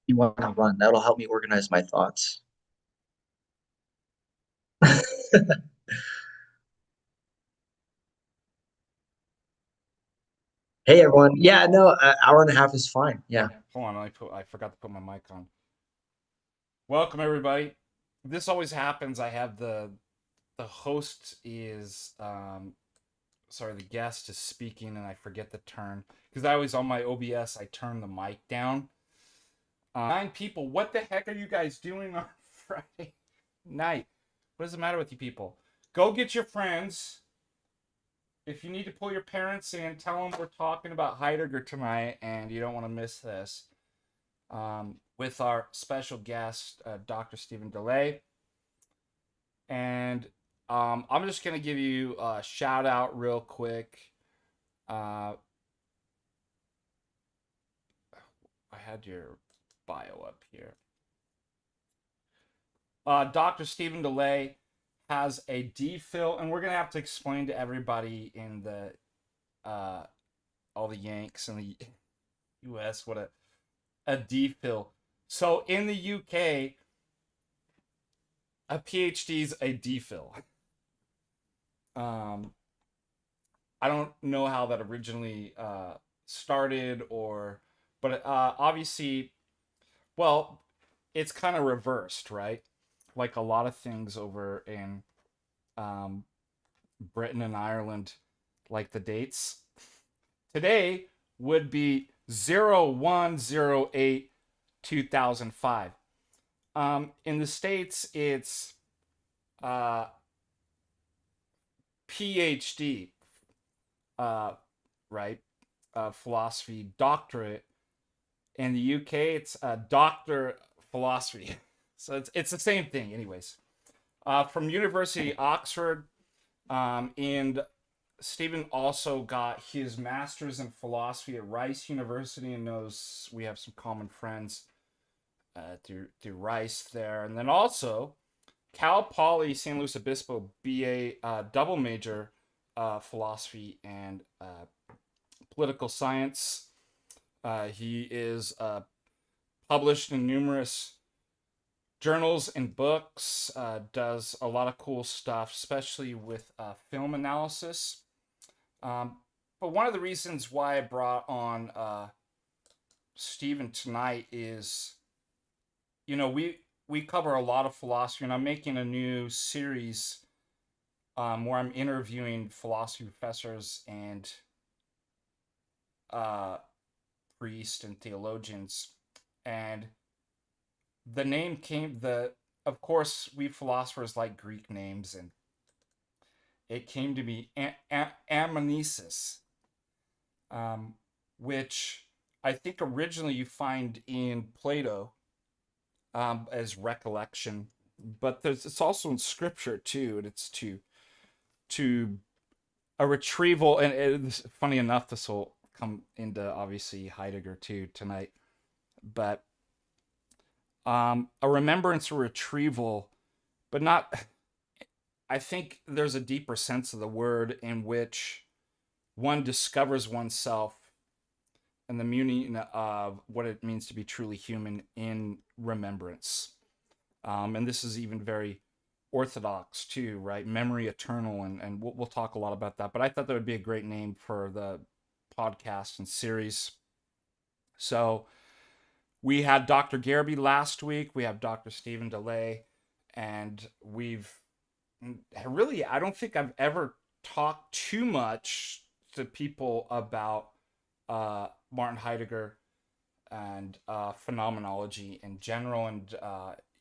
You want to run? That'll help me organize my thoughts. Hey everyone. Yeah, no, an hour and a half is fine. Yeah. Hold on, I forgot to put my mic on. Welcome everybody. This always happens. I have the host is sorry, the guest is speaking and I forget to turn because I always on my OBS I turn the mic down. 9 people. What the heck are you guys doing on Friday night? What does the matter with you people? Go get your friends. If you need to pull your parents in, tell them we're talking about Heidegger tonight and you don't want to miss this. With our special guest, Dr. Stephen DeLay. And I'm just going to give you a shout out real quick. I had your bio up here. Dr. Stephen DeLay has a DPhil, and we're going to have to explain to everybody in the all the Yanks in the US what a DPhil. So in the UK, a PhD is a DPhil. Um, I don't know how that originally started, but obviously, well, it's kind of reversed, right? Like a lot of things over in um, Britain and Ireland, like the dates today would be 01/08/2005. In the States, it's uh, PhD, uh, right? Philosophy doctorate. In the UK, it's a doctor philosophy. So it's the same thing, anyways. From University Oxford, and Stephen also got his master's in philosophy at Rice University, and knows we have some common friends through Rice there, and then also Cal Poly San Luis Obispo BA double major philosophy and political science. He is published in numerous journals and books, does a lot of cool stuff, especially with film analysis. Um, but one of the reasons why I brought on Stephen tonight is, we cover a lot of philosophy, and I'm making a new series where I'm interviewing philosophy professors and uh, priests and theologians, and the name came the of course we philosophers like Greek names, and it came to be Anamnesis, um, which I think originally you find in Plato as recollection, but it's also in scripture too, and it's to a retrieval. And it's funny enough, this will come into obviously Heidegger too tonight, but a remembrance or retrieval, but not. I think there's a deeper sense of the word in which one discovers oneself and the meaning of what it means to be truly human in remembrance. And this is even very Orthodox too, right? Memory eternal, and we'll talk a lot about that. But I thought that would be a great name for the podcast and series. So we had Dr. Garby last week. We have Dr. Stephen DeLay, and we've really, I don't think I've ever talked too much to people about Martin Heidegger and phenomenology in general. And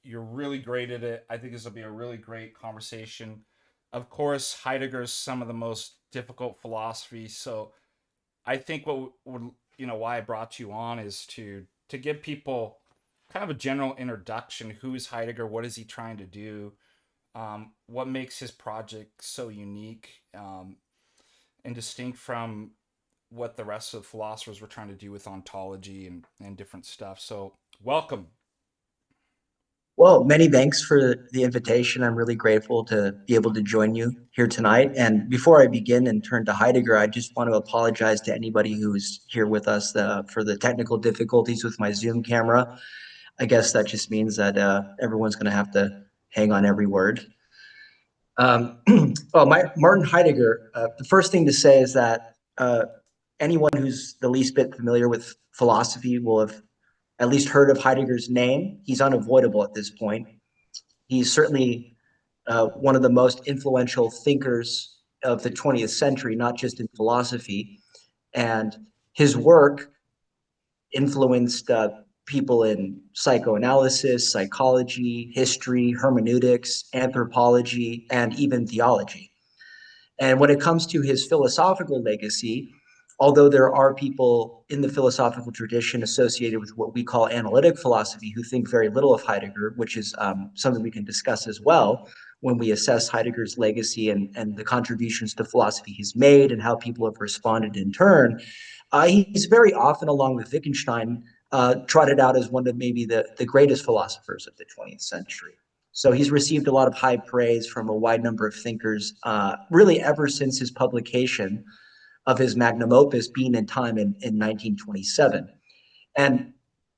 you're really great at it. I think this will be a really great conversation. Of course, Heidegger's some of the most difficult philosophy. So I think what would, why I brought you on is to give people kind of a general introduction. Who is Heidegger? What is he trying to do? What makes his project so unique and distinct from what the rest of the philosophers were trying to do with ontology and different stuff. So, welcome. Well, many thanks for the invitation. I'm really grateful to be able to join you here tonight. And before I begin and turn to Heidegger, I just want to apologize to anybody who's here with us for the technical difficulties with my Zoom camera. I guess that just means that everyone's going to have to hang on every word. Um, Martin Heidegger, the first thing to say is that anyone who's the least bit familiar with philosophy will have at least heard of Heidegger's name. He's unavoidable at this point. He's certainly one of the most influential thinkers of the 20th century, not just in philosophy. And his work influenced people in psychoanalysis, psychology, history, hermeneutics, anthropology, and even theology. And when it comes to his philosophical legacy, although there are people in the philosophical tradition associated with what we call analytic philosophy who think very little of Heidegger, which is something we can discuss as well when we assess Heidegger's legacy and the contributions to philosophy he's made and how people have responded in turn, he's very often, along with Wittgenstein, trotted out as one of maybe the greatest philosophers of the 20th century. So he's received a lot of high praise from a wide number of thinkers, really ever since his publication of his magnum opus, Being in Time, in 1927. And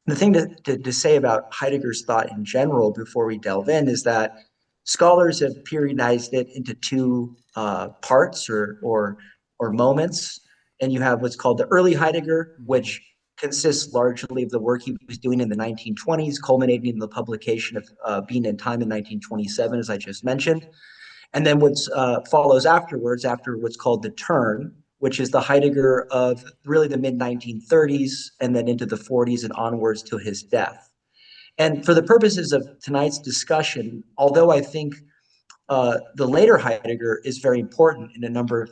the thing to say about Heidegger's thought in general before we delve in is that scholars have periodized it into two parts or moments. And you have what's called the early Heidegger, which consists largely of the work he was doing in the 1920s, culminating in the publication of Being in Time in 1927, as I just mentioned. And then what follows afterwards, after what's called the turn, which is the Heidegger of really the mid 1930s and then into the 40s and onwards to his death. And for the purposes of tonight's discussion, although I think the later Heidegger is very important in a number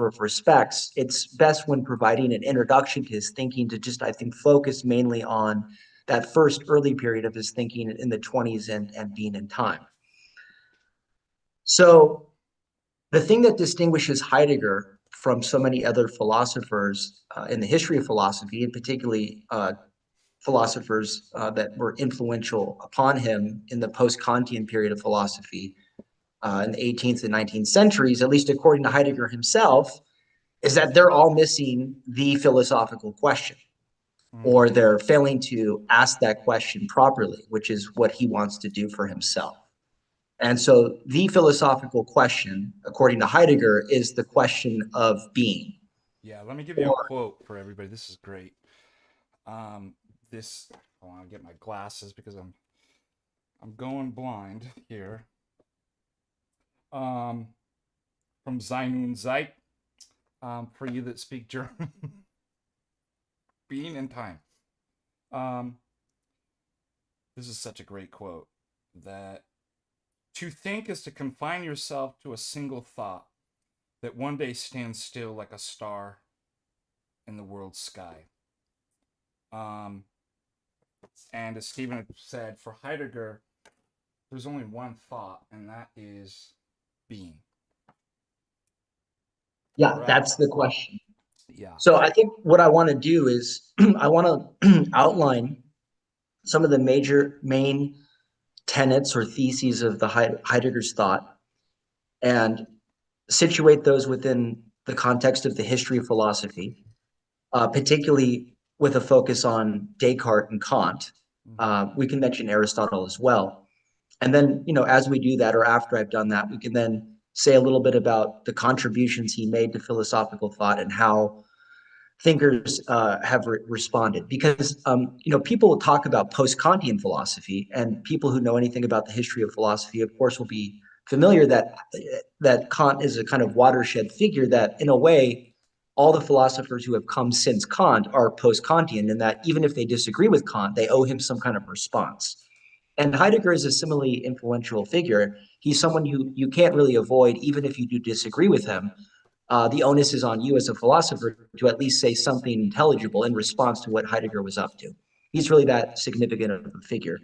of respects, it's best when providing an introduction to his thinking to just, I think, focus mainly on that first early period of his thinking in the 20s and Being in Time. So the thing that distinguishes Heidegger from so many other philosophers in the history of philosophy, and particularly philosophers that were influential upon him in the post-Kantian period of philosophy in the 18th and 19th centuries, at least according to Heidegger himself, is that they're all missing the philosophical question, or they're failing to ask that question properly, which is what he wants to do for himself. And so the philosophical question, according to Heidegger, is the question of being. Yeah, let me give you a quote for everybody. This is great. This I want to get my glasses because I'm going blind here. From Zion Zeit, for you that speak German. Being in Time. This is such a great quote that to think is to confine yourself to a single thought that one day stands still like a star in the world's sky. And as Stephen said, for Heidegger, there's only one thought, and that is being. Yeah, correct. That's the question. Yeah. So I think what I want to do is I want to outline some of the main tenets or theses of the Heidegger's thought and situate those within the context of the history of philosophy, particularly with a focus on Descartes and Kant. We can mention Aristotle as well. And then, as we do that, or after I've done that, we can then say a little bit about the contributions he made to philosophical thought and how thinkers have responded. Because, people will talk about post-Kantian philosophy, and people who know anything about the history of philosophy, of course, will be familiar that Kant is a kind of watershed figure that, in a way, all the philosophers who have come since Kant are post-Kantian, and that even if they disagree with Kant, they owe him some kind of response. And Heidegger is a similarly influential figure. He's someone you can't really avoid, even if you do disagree with him. The onus is on you as a philosopher to at least say something intelligible in response to what Heidegger was up to. He's really that significant of a figure.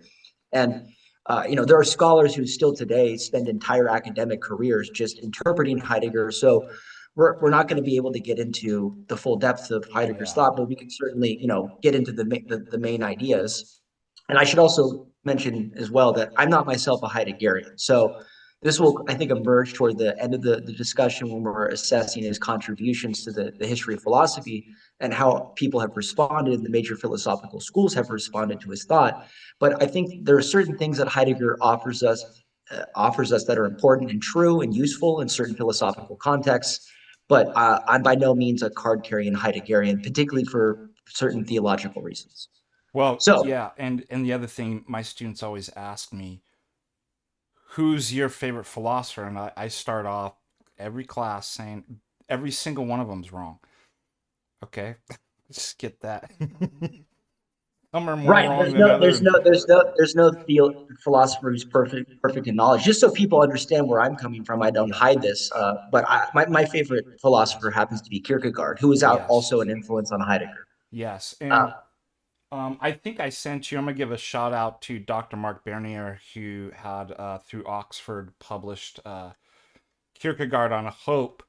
And there are scholars who still today spend entire academic careers just interpreting Heidegger. So we're not going to be able to get into the full depth of Heidegger's thought, but we can certainly, get into the main ideas. And I should also mention as well that I'm not myself a Heideggerian. So this will, I think, emerge toward the end of the discussion when we're assessing his contributions to the history of philosophy and how people have responded, the major philosophical schools have responded to his thought. But I think there are certain things that Heidegger offers us that are important and true and useful in certain philosophical contexts. But I'm by no means a card-carrying Heideggerian, particularly for certain theological reasons. Well, So, yeah, and the other thing my students always ask me, who's your favorite philosopher? And I start off every class saying every single one of them's wrong. Okay, just get that. Some are more right. wrong than other. And There's no philosopher who's perfect in knowledge. Just so people understand where I'm coming from, I don't yeah, hide this. My favorite philosopher happens to be Kierkegaard, who is out yes, also an influence on Heidegger. yes, Uh, and I think I sent you. I'm gonna give a shout out to Dr. Mark Bernier, who had through Oxford published Kierkegaard on Hope,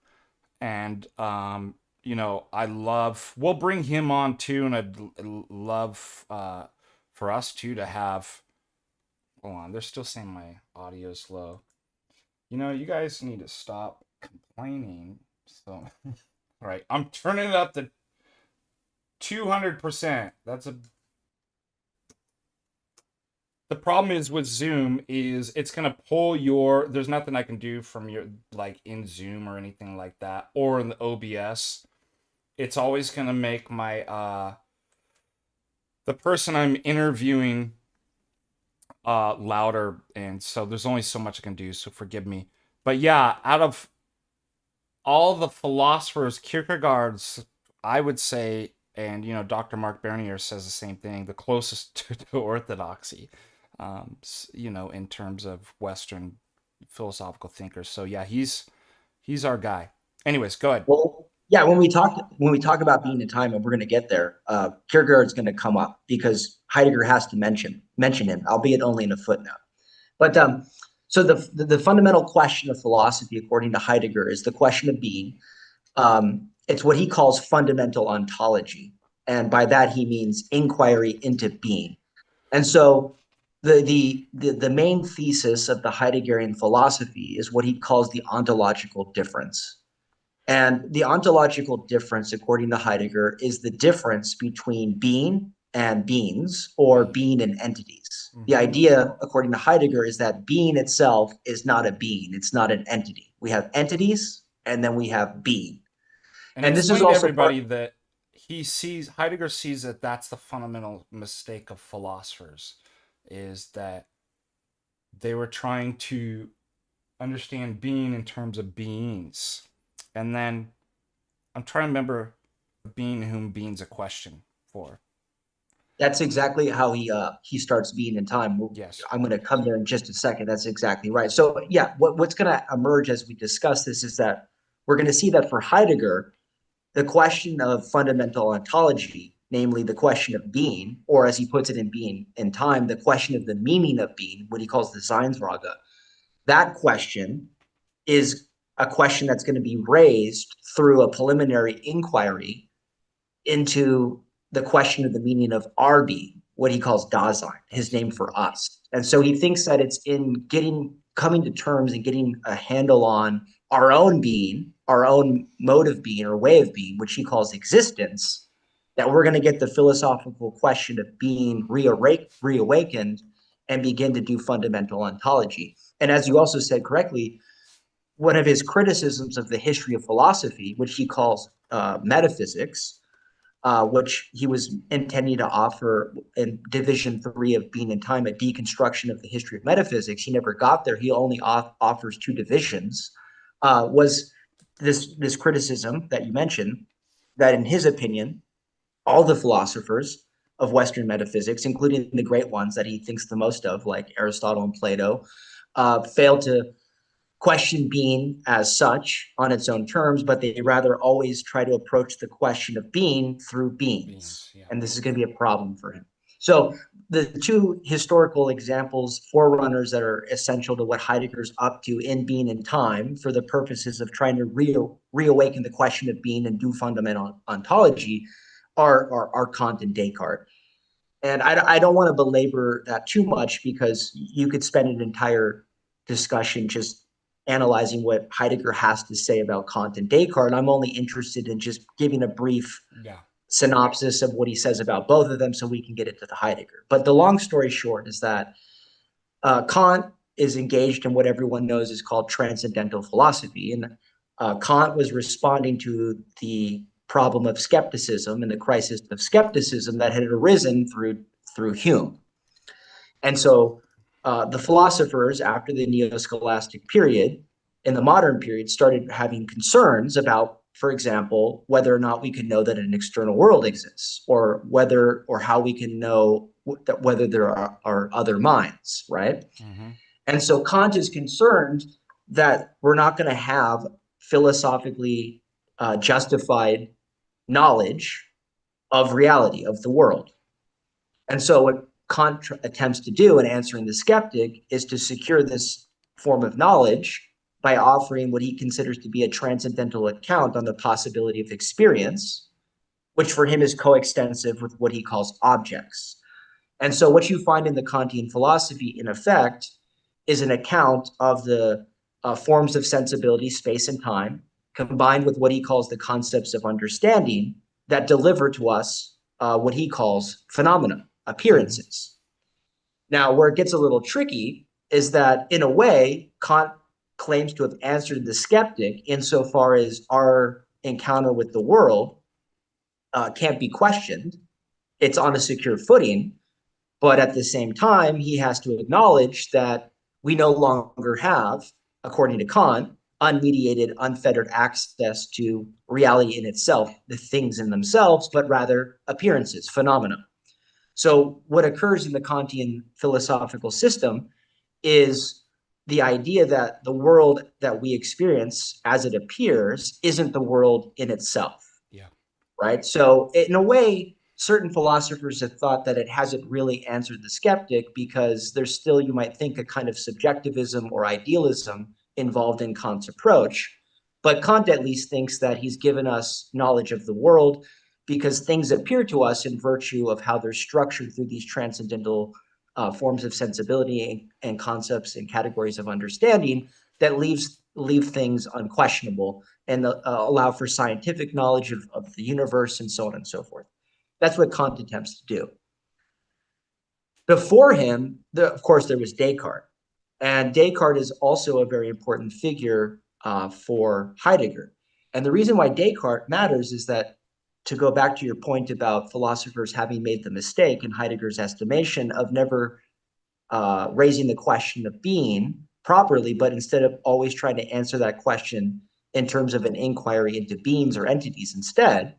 and I love. We'll bring him on too, and I'd love for us too to have. Hold on, they're still saying my audio's low. You guys need to stop complaining. So, all right, I'm turning it up to 200%. That's a The problem is with Zoom is it's gonna pull your. There's nothing I can do from your like in Zoom or anything like that, or in the OBS. It's always gonna make my the person I'm interviewing louder, and so there's only so much I can do. So forgive me. But yeah, out of all the philosophers, Kierkegaard's, I would say, and Dr. Mark Bernier says the same thing, the closest to orthodoxy, in terms of Western philosophical thinkers. So yeah, he's our guy. Anyways, go ahead. well, yeah, when we talk about being in time, and we're going to get there, Kierkegaard's going to come up because Heidegger has to mention him, albeit only in a footnote. But so the fundamental question of philosophy, according to Heidegger, is the question of being. It's what he calls fundamental ontology, and by that he means inquiry into being. And so the main thesis of the Heideggerian philosophy is what he calls the ontological difference. And the ontological difference, according to Heidegger, is the difference between being and beings, or Being. being and entities. The Mm-hmm. idea, according to Heidegger, is that being itself is not a being, it's not an entity. We have entities and then we have being. And And this is explain to also part. everybody that Heidegger sees that that's the fundamental mistake of philosophers, is that they were trying to understand being in terms of beings. And then I'm trying to remember being whom being's a question for. That's exactly how he starts being in time. Yes. I'm going to come there in just a second. That's exactly right. So yeah, what's going to emerge as we discuss this is that we're going to see that for Heidegger, the question of fundamental ontology, namely the question of being, or as he puts it in Being in Time, the question of the meaning of being, what he calls the Seinsfrage, that question is a question that's going to be raised through a preliminary inquiry into the question of the meaning of our being, what he calls Dasein, his Does. name for us. And so he thinks that it's in coming to terms and getting a handle on our own being, our own mode of being or way of being, which he calls existence, that we're going to get the philosophical question of being reawakened and begin to do fundamental ontology. And as you also said correctly, one of his criticisms of the history of philosophy, which he calls metaphysics, which he was intending to offer in Division 3 of Being and Time, a deconstruction of the history of metaphysics. He never got there. He only offers two divisions. Was this criticism that you mentioned, that in his opinion, all the philosophers of Western metaphysics, including the great ones that he thinks the most of, like Aristotle and Plato, failed to question being as such on its own terms, but they rather always try to approach the question of being through beings. Beings, yeah. And this is going to be a problem for him. So the two historical examples, forerunners that are essential to what Heidegger's up to in Being and Time for the purposes of trying to reawaken the question of being and do fundamental ontology, are Kant and Descartes. And I don't want to belabor that too much because you could spend an entire discussion just analyzing what Heidegger has to say about Kant and Descartes. I'm only interested in just giving a brief Yeah. synopsis of what he says about both of them so we can get into the Heidegger. But the long story short is that Kant is engaged in what everyone knows is called transcendental philosophy. And Kant was responding to the problem of skepticism and the crisis of skepticism that had arisen through Hume. And so the philosophers after the neo-scholastic period in the modern period started having concerns about, for example, whether or not we could know that an external world exists, or whether or how we can know that whether there are other minds, right? Mm-hmm. And so Kant is concerned that we're not going to have philosophically justified knowledge of reality, of the world. And so what Kant attempts to do in answering the skeptic is to secure this form of knowledge by offering what he considers to be a transcendental account on the possibility of experience, which for him is coextensive with what he calls objects. And so what you find in the Kantian philosophy, in effect, is an account of the forms of sensibility, space and time, combined with what he calls the concepts of understanding that deliver to us what he calls phenomena, Mm-hmm. appearances. Now, where it gets a little tricky is that, in a way, Kant claims to have answered the skeptic insofar as our encounter with the world can't be questioned. It's on a secure footing. But at the same time, he has to acknowledge that we no longer have, according to Kant, unmediated, unfettered access to reality in itself, the things in themselves, but rather appearances, phenomena. So, what occurs in the Kantian philosophical system is the idea that the world that we experience as it appears isn't the world in itself, Yeah. right? So, in a way, certain philosophers have thought that it hasn't really answered the skeptic because there's still, you might think, a kind of subjectivism or idealism involved in Kant's approach. But Kant at least thinks that he's given us knowledge of the world because things appear to us in virtue of how they're structured through these transcendental forms of sensibility and concepts and categories of understanding that leave things unquestionable and allow for scientific knowledge of the universe and so on and so forth. That's what Kant attempts to do. Before him, of course, there was Descartes. And Descartes is also a very important figure for Heidegger. And the reason why Descartes matters is that, to go back to your point about philosophers having made the mistake, in Heidegger's estimation, of never raising the question of being properly, but instead of always trying to answer that question in terms of an inquiry into beings or entities instead,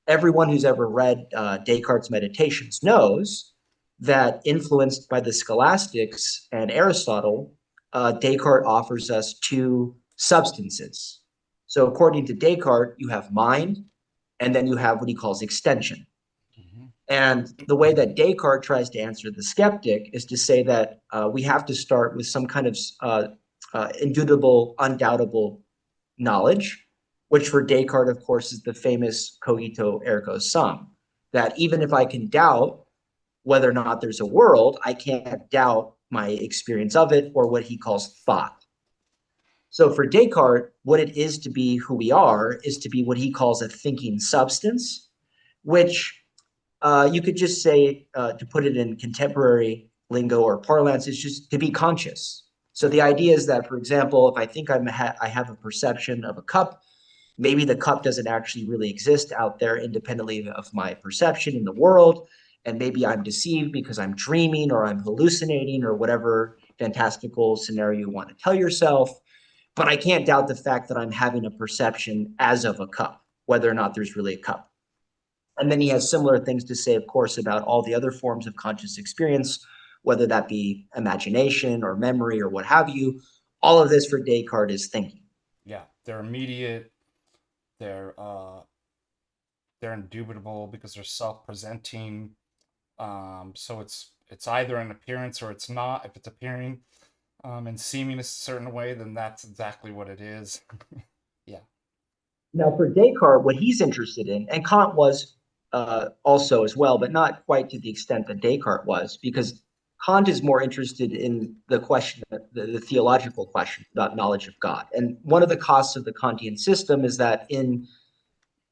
everyone who's ever read Descartes' Meditations knows that, influenced by the scholastics and Aristotle, Descartes offers us two substances. So, according to Descartes, you have mind, and then you have what he calls extension. Mm-hmm. And the way that Descartes tries to answer the skeptic is to say that we have to start with some kind of indubitable, undoubtable knowledge, which for Descartes, of course, is the famous cogito ergo sum, that even if I can doubt whether or not there's a world, I can't doubt my experience of it, or what he calls thought. So for Descartes, what it is to be who we are is to be what he calls a thinking substance, which you could just say, to put it in contemporary lingo or parlance, is just to be conscious. So Yeah. the idea is that, for example, if I think I have a perception of a cup, maybe the cup doesn't actually really exist out there independently of my perception in the world. And maybe I'm deceived because I'm dreaming or I'm hallucinating or whatever fantastical scenario you want to tell yourself. But I can't doubt the fact that I'm having a perception as of a cup, whether or not there's really a cup. And then he has similar things to say, of course, about all the other forms of conscious experience, whether that be imagination or memory or what have you. All of this for Descartes is thinking. Yeah. They're immediate. They're they're indubitable because they're self-presenting. So it's either an appearance or it's not. If it's appearing and seeming a certain way, then that's exactly what it is. Yeah. Now, for Descartes, what he's interested in, and Kant was also as well, but not quite to the extent that Descartes was, because Kant is more interested in the question, the theological question about knowledge of God. And one of the costs of the Kantian system is that in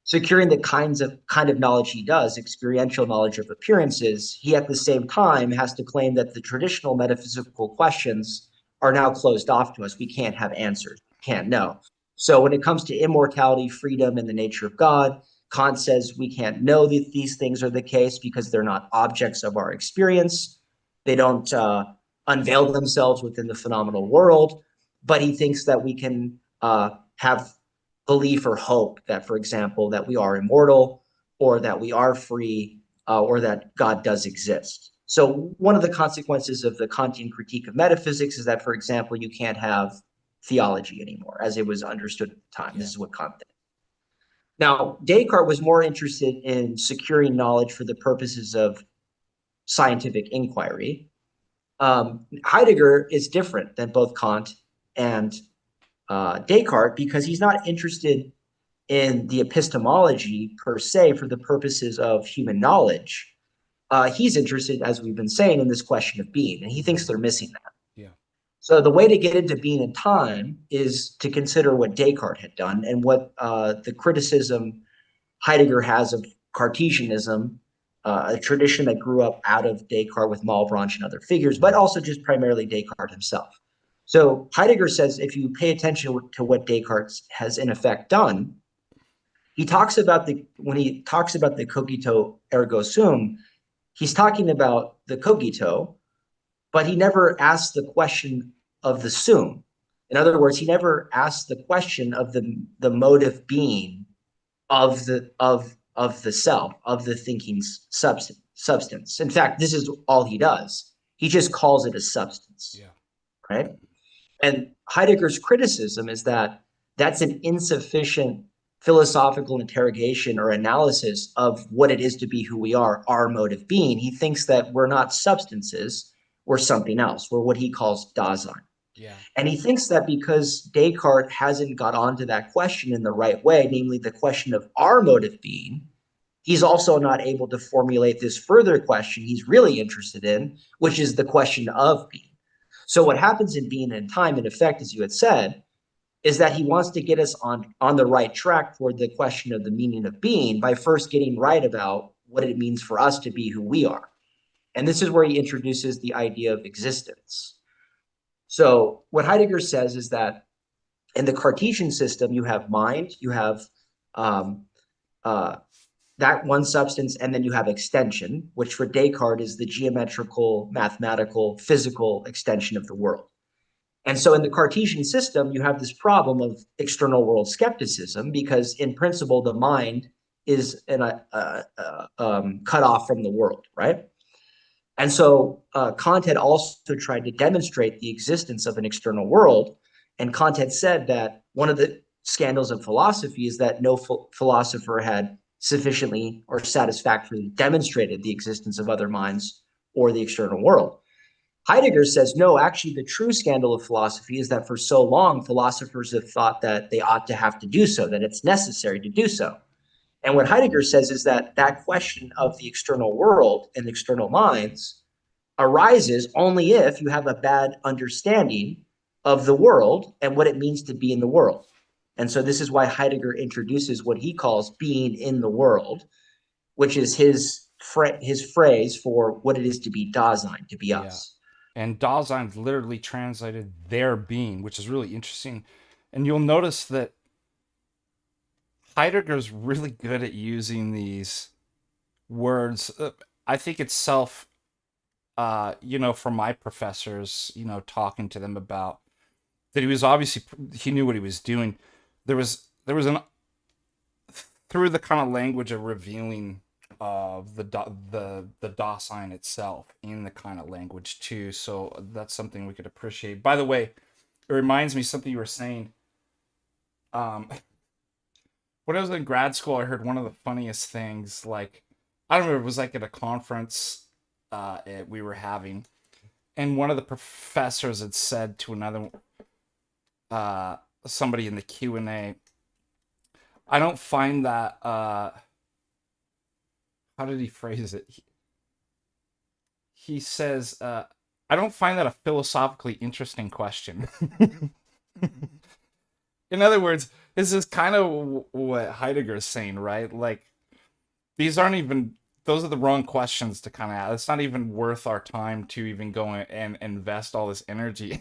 securing the kind of knowledge he does, experiential knowledge of appearances, he at the same time has to claim that the traditional metaphysical questions are now closed off to us. We can't have answers, can't know. So when it comes to immortality, freedom, and the nature of God, Kant says we can't know that these things are the case because they're not objects of our experience. They don't unveil themselves within the phenomenal world, but he thinks that we can have belief or hope that, for example, that we are immortal or that we are free or that God does exist. So one of the consequences of the Kantian critique of metaphysics is that, for example, you can't have theology anymore as it was understood at the time. Yeah. This is what Kant did. Now, Descartes was more interested in securing knowledge for the purposes of scientific inquiry. Heidegger is different than both Kant and Descartes because he's not interested in the epistemology per se for the purposes of human knowledge. He's interested, as we've been saying, in this question of being, and he thinks they're missing that. Yeah. So the way to get into being and time is to consider what Descartes had done and what the criticism Heidegger has of Cartesianism, a tradition that grew up out of Descartes with Malebranche and other figures, but also just primarily Descartes himself. So Heidegger says if you pay attention to what Descartes has in effect done, he talks about when he talks about the cogito ergo sum, he's talking about the cogito, but he never asks the question of the sum. In other words, he never asks the question of the motive being of the self, of the thinking substance. In fact, this is all he does. He just calls it a substance. Yeah. Right? And Heidegger's criticism is that that's an insufficient philosophical interrogation or analysis of what it is to be who we are, our mode of being. He thinks that we're not substances, we're something else. We're what he calls Dasein. Yeah. And he thinks that because Descartes hasn't got onto that question in the right way, namely the question of our mode of being, he's also not able to formulate this further question he's really interested in, which is the question of being. So what happens in Being and Time, in effect, as you had said, is that he wants to get us on the right track toward the question of the meaning of being by first getting right about what it means for us to be who we are. And this is where he introduces the idea of existence. So what Heidegger says is that in the Cartesian system, you have mind, you have um, that one substance, and then you have extension, which for Descartes is the geometrical, mathematical, physical extension of the world. And so in the Cartesian system, you have this problem of external world skepticism because, in principle, the mind is cut off from the world, right? And so Kant had also tried to demonstrate the existence of an external world. And Kant had said that one of the scandals of philosophy is that no philosopher had sufficiently or satisfactorily demonstrated the existence of other minds or the external world. Heidegger says, no, actually, the true scandal of philosophy is that for so long, philosophers have thought that they ought to have to do so, that it's necessary to do so. And what Heidegger says is that that question of the external world and external minds arises only if you have a bad understanding of the world and what it means to be in the world. And so this is why Heidegger introduces what he calls being in the world, which is his phrase for what it is to be Dasein, to be Yeah. us. And Dasein literally translated their being, which is really interesting. And you'll notice that Heidegger's really good at using these words. I think itself, from my professors, talking to them about that he was obviously, he knew what he was doing. There was an, through the kind of language of revealing of the Dasein itself in the kind of language too. So that's something we could appreciate. By the way, it reminds me something you were saying. Um, when I was in grad school, I heard one of the funniest things. Like, I don't remember, it was like at a conference we were having, and one of the professors had said to another somebody in the Q&A, I don't find that how did he phrase it? He says, I don't find that a philosophically interesting question. In other words, this is kind of what Heidegger is saying, right? Like, these aren't even, those are the wrong questions to kind of ask. It's not even worth our time to even go and invest all this energy.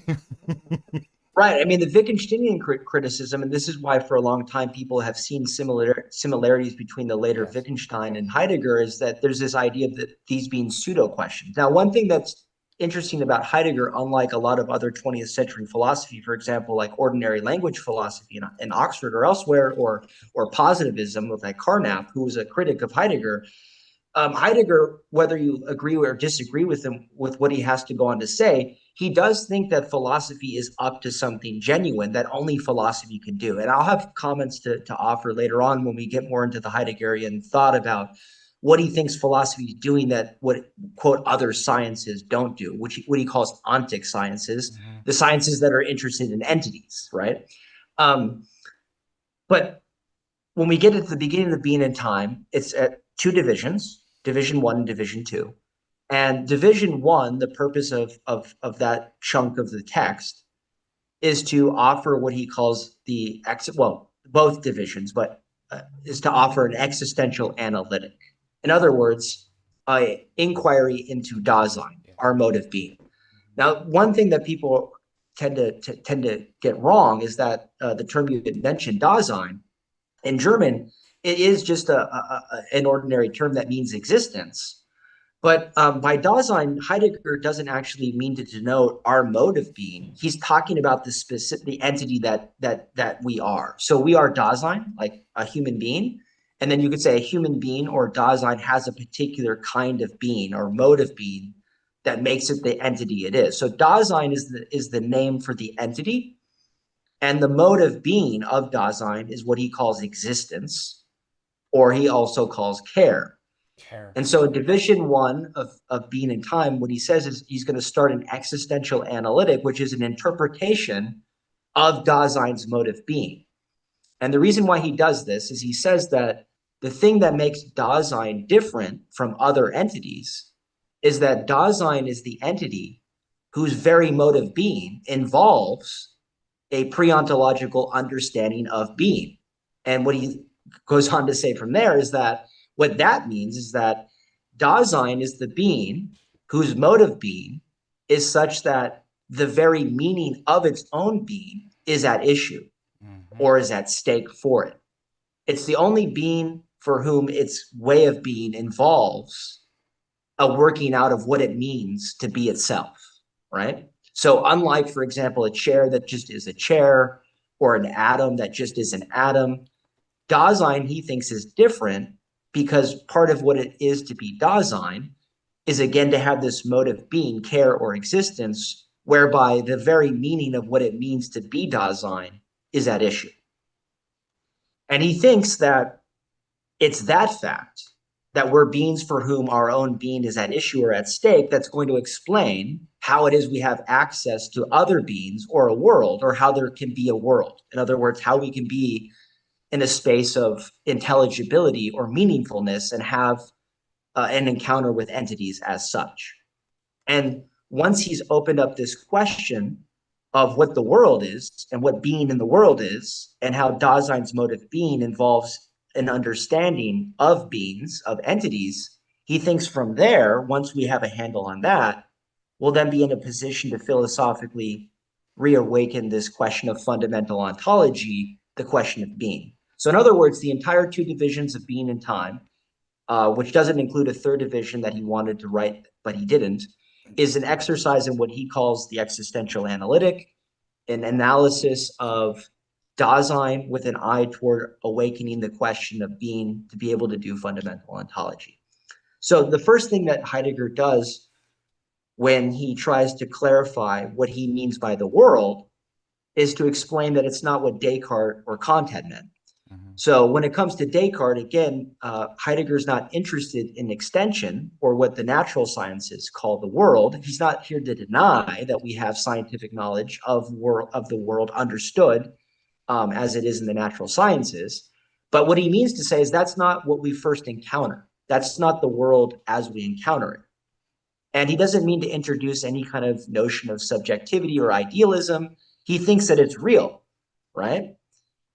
Right. I mean, the Wittgensteinian criticism, and this is why for a long time people have seen similarities between the later Yes. Wittgenstein and Heidegger, is that there's this idea of these being pseudo questions. Now, one thing that's interesting about Heidegger, unlike a lot of other 20th century philosophy, for example, like ordinary language philosophy in Oxford or elsewhere, or positivism with like Carnap, who was a critic of Heidegger, Heidegger, whether you agree or disagree with him with what he has to go on to say, he does think that philosophy is up to something genuine that only philosophy can do. And I'll have comments to offer later on when we get more into the Heideggerian thought about what he thinks philosophy is doing that what quote other sciences don't do, which what he calls ontic sciences, Mm-hmm. the sciences that are interested in entities, right? Um, but when we get at the beginning of being in time, it's at two divisions, division one and division two. And division one, the purpose of that chunk of the text is to offer what he calls both divisions, but is to offer an existential analytic. In other words, an inquiry into Dasein, Yeah. our mode of being. Now, one thing that people tend to get wrong is that the term you had mentioned, Dasein, in German, it is just an ordinary term that means existence. But by Dasein, Heidegger doesn't actually mean to denote our mode of being. He's talking about the entity that we are. So we are Dasein, like a human being, and then you could say a human being or Dasein has a particular kind of being or mode of being that makes it the entity it is. So Dasein is the name for the entity, and the mode of being of Dasein is what he calls existence, or he also calls care. Care. And so in division one of being in time, what he says is he's going to start an existential analytic, which is an interpretation of Dasein's mode of being. And the reason why he does this is he says that the thing that makes Dasein different from other entities is that Dasein is the entity whose very mode of being involves a pre-ontological understanding of being. And what he goes on to say from there is that what that means is that Dasein is the being whose mode of being is such that the very meaning of its own being is at issue Mm-hmm. or is at stake for it. It's the only being for whom its way of being involves a working out of what it means to be itself, right? So, unlike, for example, a chair that just is a chair or an atom that just is an atom, Dasein, he thinks, is different because part of what it is to be Dasein is, again, to have this mode of being, care, or existence, whereby the very meaning of what it means to be Dasein is at issue. And he thinks that it's that fact that we're beings for whom our own being is at issue or at stake that's going to explain how it is we have access to other beings or a world, or how there can be a world. In other words, how we can be in a space of intelligibility or meaningfulness and have an encounter with entities as such. And once he's opened up this question of what the world is and what being in the world is, and how Dasein's mode of being involves an understanding of beings, of entities, he thinks from there, once we have a handle on that, we'll then be in a position to philosophically reawaken this question of fundamental ontology, the question of being. So, in other words, the entire two divisions of being and time, which doesn't include a third division that he wanted to write, but he didn't, is an exercise in what he calls the existential analytic, an analysis of Dasein with an eye toward awakening the question of being to be able to do fundamental ontology. So the first thing that Heidegger does when he tries to clarify what he means by the world is to explain that it's not what Descartes or Kant had meant. Mm-hmm. So when it comes to Descartes, again, Heidegger's not interested in extension or what the natural sciences call the world. He's not here to deny that we have scientific knowledge of the world understood as it is in the natural sciences. But what he means to say is that's not what we first encounter. That's not the world as we encounter it. And he doesn't mean to introduce any kind of notion of subjectivity or idealism. He thinks that it's real, right?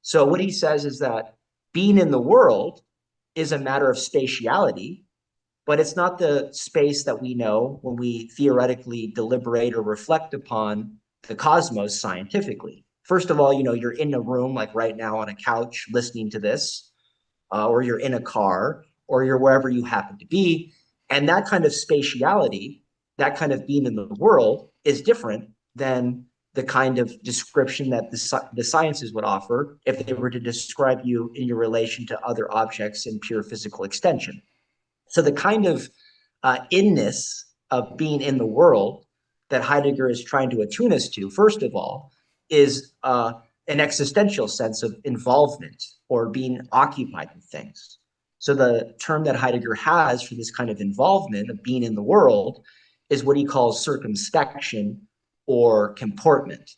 So what he says is that being in the world is a matter of spatiality, but it's not the space that we know when we theoretically deliberate or reflect upon the cosmos scientifically. First of all, you're in a room like right now on a couch listening to this, or you're in a car, or you're wherever you happen to be. And that kind of spatiality, that kind of being in the world is different than the kind of description that the sciences would offer if they were to describe you in your relation to other objects in pure physical extension. So the kind of inness of being in the world that Heidegger is trying to attune us to, first of all, is an existential sense of involvement or being occupied with things. So the term that Heidegger has for this kind of involvement of being in the world is what he calls circumspection or comportment.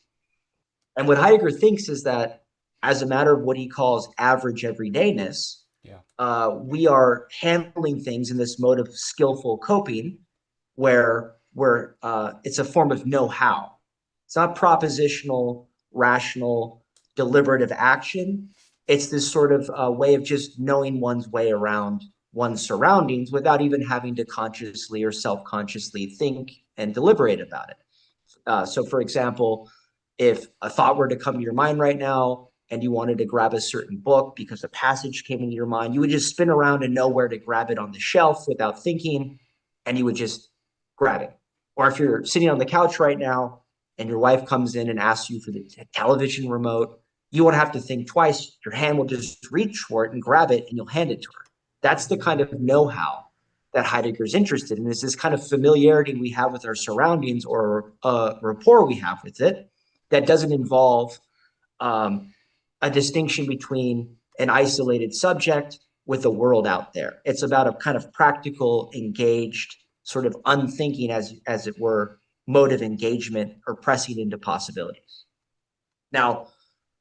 And what Heidegger thinks is that as a matter of what he calls average everydayness, Yeah. We are handling things in this mode of skillful coping where it's a form of know-how. It's not propositional, rational, deliberative action. It's this sort of way of just knowing one's way around one's surroundings without even having to consciously or self-consciously think and deliberate about it. So for example, if a thought were to come to your mind right now and you wanted to grab a certain book because a passage came into your mind, you would just spin around and know where to grab it on the shelf without thinking, and you would just grab it. Or if you're sitting on the couch right now and your wife comes in and asks you for the television remote, you won't have to think twice. Your hand will just reach for it and grab it, and you'll hand it to her. That's the kind of know-how that Heidegger's interested in. Is this kind of familiarity we have with our surroundings or rapport we have with it that doesn't involve a distinction between an isolated subject with the world out there. It's about a kind of practical, engaged, sort of unthinking, as it were, mode of engagement or pressing into possibilities. Now,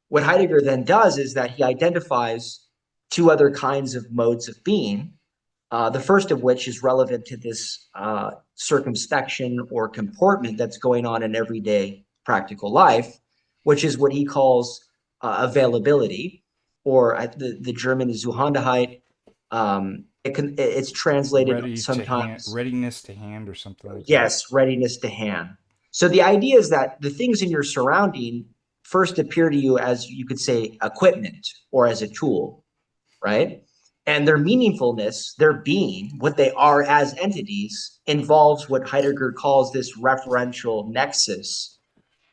what Heidegger then does is that he identifies two other kinds of modes of being, the first of which is relevant to this circumspection or comportment that's going on in everyday practical life, which is what he calls availability, or the German is Zuhandeheit. It's translated sometimes. Readiness to hand or something like that. Yes, readiness to hand. So the idea is that the things in your surrounding first appear to you as, you could say, equipment or as a tool, right? And their meaningfulness, their being, what they are as entities, involves what Heidegger calls this referential nexus,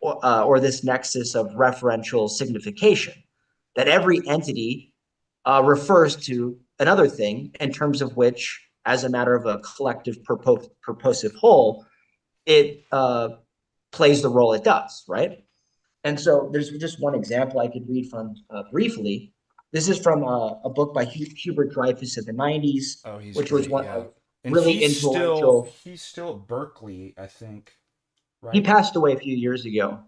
or this nexus of referential signification, that every entity refers to another thing in terms of which, as a matter of a collective purposive whole, it plays the role it does, right? And so there's just one example I could read from briefly. This is from a book by Hubert Dreyfus in the 90s, Oh, he's which was great. one Yeah. of And really influential. he's still at Berkeley, I think, He right? passed away a few years ago.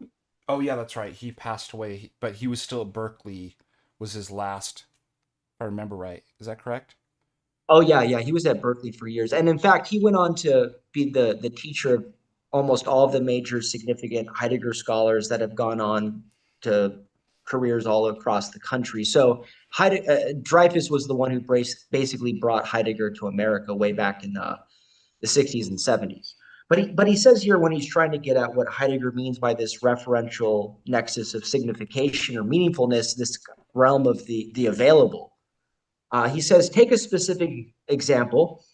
Oh yeah, that's right. He passed away, but he was still at Berkeley. Was his last, if I remember right. Is that correct? Oh yeah, yeah, he was at Berkeley for years, and in fact, he went on to be the teacher of almost all of the major significant Heidegger scholars that have gone on to careers all across the country. So Dreyfus was the one who basically brought Heidegger to America way back in the 60s and 70s. But he says here, when he's trying to get at what Heidegger means by this referential nexus of signification or meaningfulness, this realm of the available. He says, take a specific example.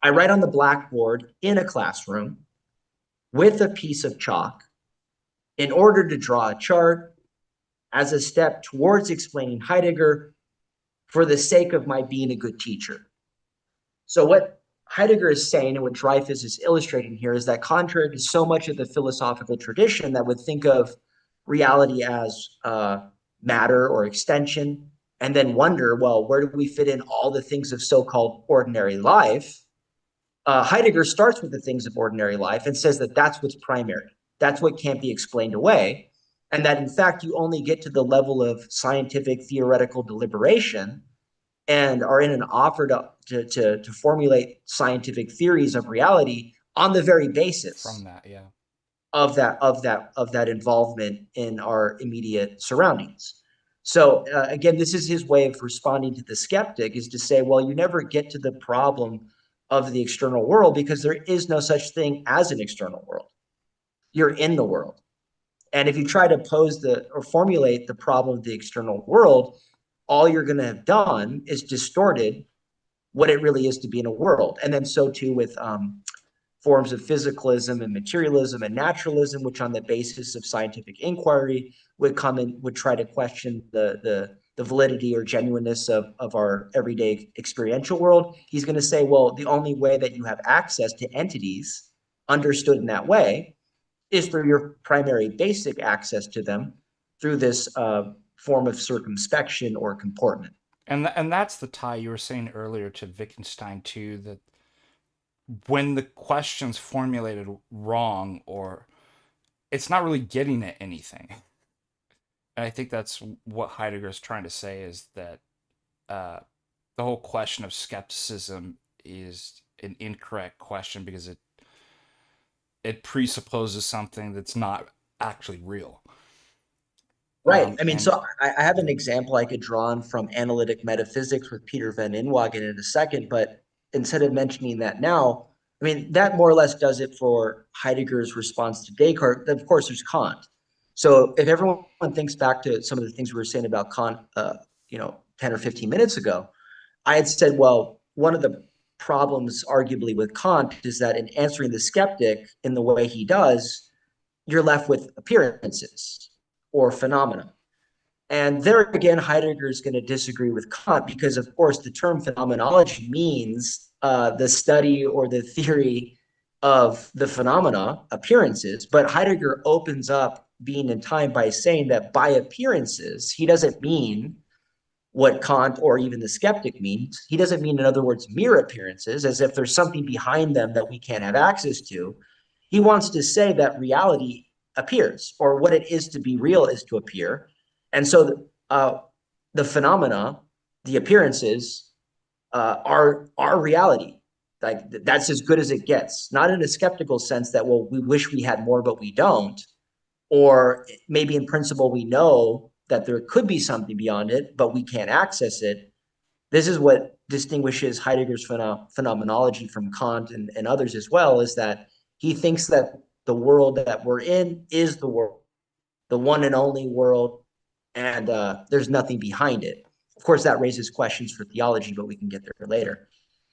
I write on the blackboard in a classroom with a piece of chalk in order to draw a chart as a step towards explaining Heidegger for the sake of my being a good teacher. So what Heidegger is saying, and what Dreyfus is illustrating here, is that contrary to so much of the philosophical tradition that would think of reality as matter or extension, and then wonder, well, where do we fit in all the things of so-called ordinary life? Heidegger starts with the things of ordinary life and says that that's what's primary. That's what can't be explained away. And that, in fact, you only get to the level of scientific theoretical deliberation and are in an offer to formulate scientific theories of reality on the very From basis that, yeah. of that involvement in our immediate surroundings. So again, this is his way of responding to the skeptic, is to say, well, you never get to the problem of the external world because there is no such thing as an external world. You're in the world. And if you try to pose or formulate the problem of the external world, all you're going to have done is distorted what it really is to be in a world. And then so too with forms of physicalism and materialism and naturalism, which on the basis of scientific inquiry would try to question the validity or genuineness of our everyday experiential world. He's going to say, well, the only way that you have access to entities understood in that way is through your primary basic access to them through this form of circumspection or comportment. And that's the tie you were saying earlier to Wittgenstein too, that when the question's formulated wrong, or it's not really getting at anything. And I think that's what Heidegger is trying to say, is that uh, the whole question of skepticism is an incorrect question because it presupposes something that's not actually real. Right. I mean, And so I have an example I could draw on from analytic metaphysics with Peter Van Inwagen in a second, but instead of mentioning that now, I mean, that more or less does it for Heidegger's response to Descartes. Of course, there's Kant. So if everyone thinks back to some of the things we were saying about Kant, 10 or 15 minutes ago, I had said, well, one of the problems arguably with Kant is that in answering the skeptic in the way he does, you're left with appearances or phenomena. And there again, Heidegger is going to disagree with Kant because, of course, the term phenomenology means the study or the theory of the phenomena, appearances. But Heidegger opens up being and time by saying that by appearances, he doesn't mean what Kant or even the skeptic means. He doesn't mean, in other words, mere appearances, as if there's something behind them that we can't have access to. He wants to say that reality appears, or what it is to be real is to appear. And so the phenomena, the appearances, are reality. Like that's as good as it gets. Not in a skeptical sense that, well, we wish we had more, but we don't, or maybe in principle we know that there could be something beyond it, but we can't access it. This is what distinguishes Heidegger's phenomenology from Kant and others as well, is that he thinks that the world that we're in is the world, the one and only world, and there's nothing behind it. Of course, that raises questions for theology, but we can get there later.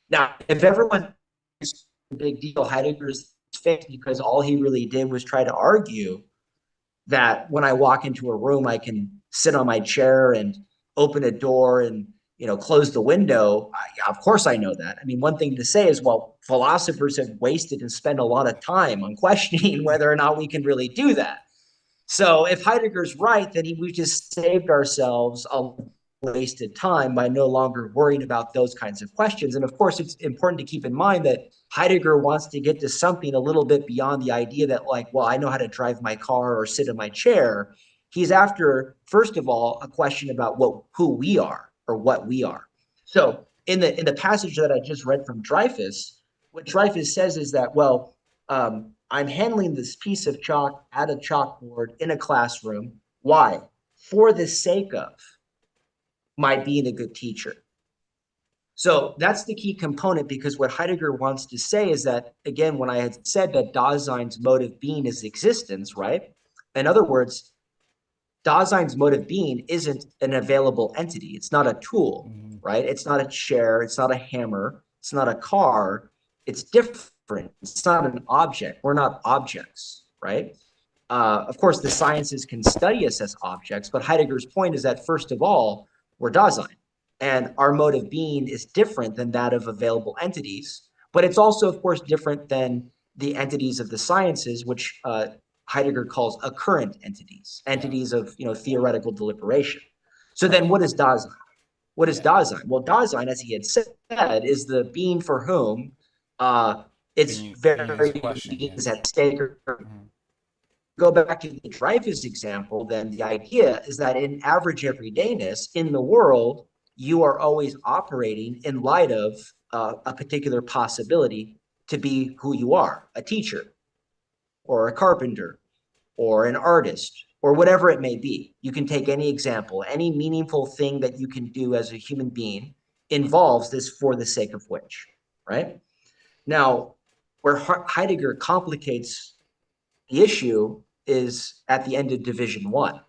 Now, if everyone is a big deal, Heidegger's fixed because all he really did was try to argue that when I walk into a room, I can sit on my chair and open a door and close the window. Of course, I know that. I mean, one thing to say is, well, philosophers have wasted and spent a lot of time on questioning whether or not we can really do that. So if Heidegger's right, then we just saved ourselves a wasted time by no longer worrying about those kinds of questions. And of course, it's important to keep in mind that Heidegger wants to get to something a little bit beyond the idea that, like, well, I know how to drive my car or sit in my chair. He's after, first of all, a question about who we are or what we are. So in the passage that I just read from Dreyfus, what Dreyfus says is that, well, I'm handling this piece of chalk at a chalkboard in a classroom. Why? For the sake of my being a good teacher. So that's the key component, because what Heidegger wants to say is that, again, when I had said that Dasein's mode of being is existence, right? In other words, Dasein's mode of being isn't an available entity. It's not a tool, right? It's not a chair. It's not a hammer. It's not a car. It's different. It's not an object. We're not objects, right? Of course, the sciences can study us as objects, but Heidegger's point is that, first of all, we're Dasein. And our mode of being is different than that of available entities, but it's also, of course, different than the entities of the sciences, which Heidegger calls occurrent entities, entities of theoretical deliberation. So then what is Dasein? What is Dasein? Well, Dasein, as he had said, is the being for whom its very being is at stake. Go back to the Dreyfus example, then the idea is that in average everydayness in the world, you are always operating in light of a particular possibility to be who you are, a teacher or a carpenter or an artist or whatever it may be. You can take any example, any meaningful thing that you can do as a human being involves this for the sake of which, right? Now, where Heidegger complicates the issue is at the end of Division 1,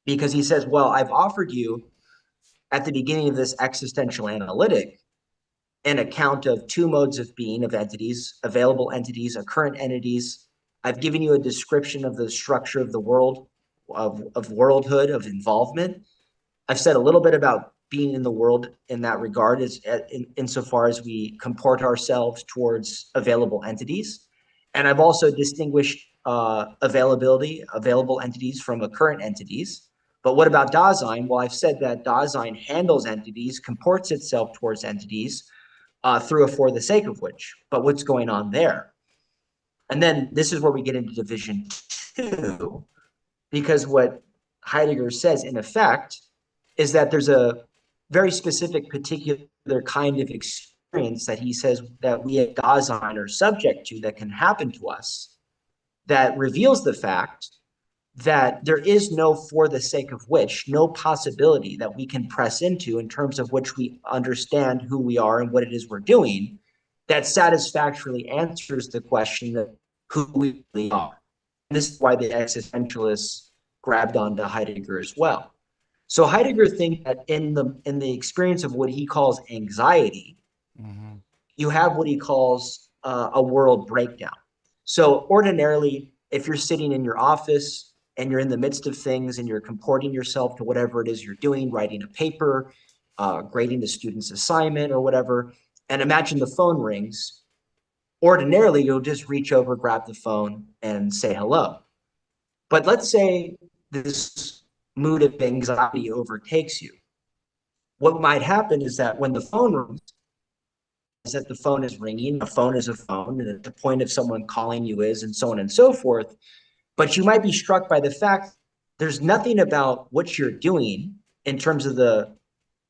because he says, well, I've offered you at the beginning of this existential analytic an account of two modes of being of entities, available entities, occurrent entities. I've given you a description of the structure of the world, of worldhood, of involvement. I've said a little bit about being in the world in that regard, insofar as we comport ourselves towards available entities. And I've also distinguished available entities from occurrent entities. But what about Dasein? Well, I've said that Dasein handles entities, comports itself towards entities through a for the sake of which. But what's going on there? And then this is where we get into Division 2, because what Heidegger says, in effect, is that there's a very specific, particular kind of experience that he says that we at Dasein are subject to, that can happen to us, that reveals the fact that there is no for the sake of which, no possibility that we can press into in terms of which we understand who we are and what it is we're doing, that satisfactorily answers the question of who we really are. And this is why the existentialists grabbed onto Heidegger as well. So Heidegger thinks that in the experience of what he calls anxiety, you have what he calls a world breakdown. So ordinarily, if you're sitting in your office and you're in the midst of things and you're comporting yourself to whatever it is you're doing, writing a paper, grading the student's assignment or whatever, and imagine the phone rings, ordinarily you'll just reach over, grab the phone, and say hello. But let's say this mood of anxiety overtakes you. What might happen is that when the phone rings, is that the phone is ringing, a phone is a phone, and at the point of someone calling you is, and so on and so forth. But you might be struck by the fact there's nothing about what you're doing in terms of the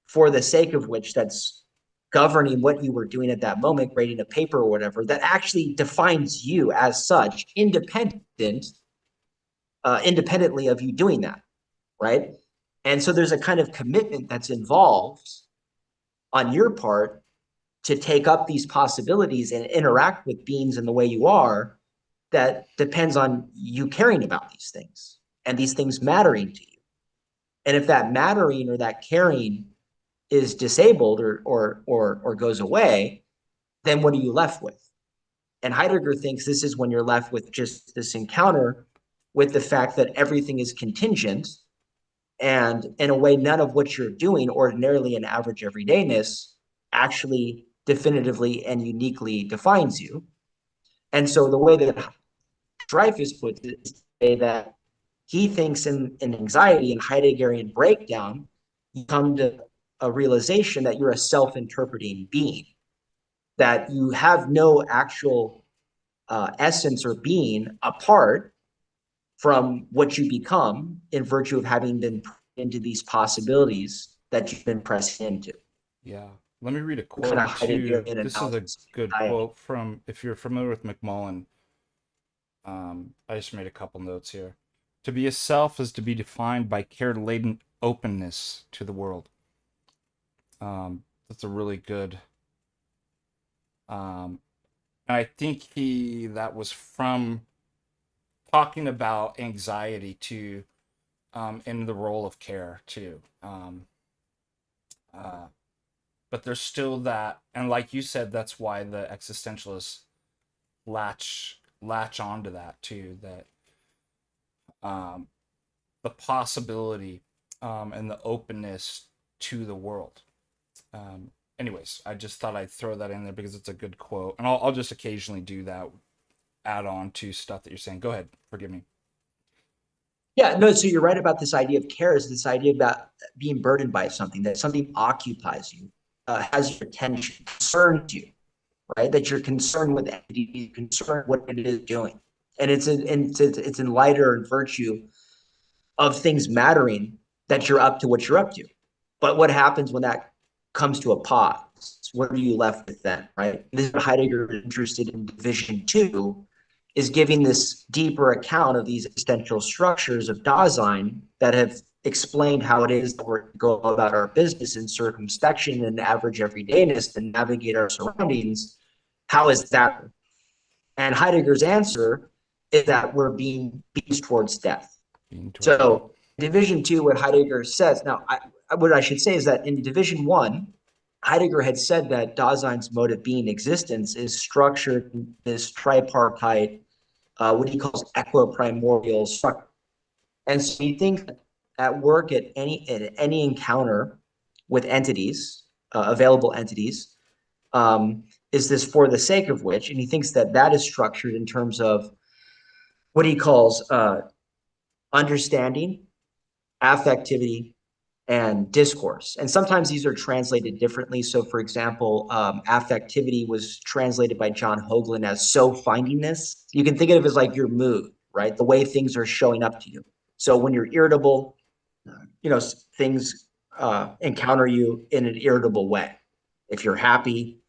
for the sake of which that's governing what you were doing at that moment, grading a paper or whatever, that actually defines you as such, independently of you doing that, right? And so there's a kind of commitment that's involved on your part to take up these possibilities and interact with beings in the way you are, that depends on you caring about these things and these things mattering to you. And if that mattering or that caring is disabled or goes away, then what are you left with? And Heidegger thinks this is when you're left with just this encounter with the fact that everything is contingent, and in a way, none of what you're doing ordinarily in average everydayness actually definitively and uniquely defines you. And so the way that Dreyfus puts it is to say that he thinks in anxiety and Heideggerian breakdown, you come to a realization that you're a self-interpreting being, that you have no actual essence or being apart from what you become in virtue of having been put into these possibilities that you've been pressed into. Yeah. Let me read a Kind of quote too. Heideggerian This is a analysis of good anxiety. quote from, if you're familiar with McMullen, I just made a couple notes here. To be a self is to be defined by care-laden openness to the world. That's a really good. And I think that was from talking about anxiety too, in the role of care too. But there's still that, and like you said, that's why the existentialists latch onto that too. That the possibility and the openness to the world. Anyways, I just thought I'd throw that in there because it's a good quote, and I'll just occasionally do that, add on to stuff that you're saying. Go ahead, forgive me. Yeah, no, so you're right about this idea of care, is this idea about being burdened by something, that something occupies you, has your attention, concerns you, right? That you're concerned with entity, you're concerned what it is doing. And it's in light or in virtue of things mattering that you're up to what you're up to. But what happens when that comes to a pause? What are you left with then, right? This is what Heidegger is interested in division two, is giving this deeper account of these existential structures of Dasein that have explained how it is that we're go about our business in circumspection and average everydayness and navigate our surroundings. How is that? And Heidegger's answer is that we're being beings towards death. Yeah. So division two, what Heidegger says, now what I should say is that in division one, Heidegger had said that Dasein's mode of being existence is structured in this tripartite, what he calls equiprimordial structure. And so you think at work at any encounter with entities, available entities, is this for the sake of which, and he thinks that that is structured in terms of what he calls understanding, affectivity, and discourse. And sometimes these are translated differently. So, for example, affectivity was translated by John Hoagland as so findingness. You can think of it as like your mood, right? The way things are showing up to you. So when you're irritable, things encounter you in an irritable way. If you're happy,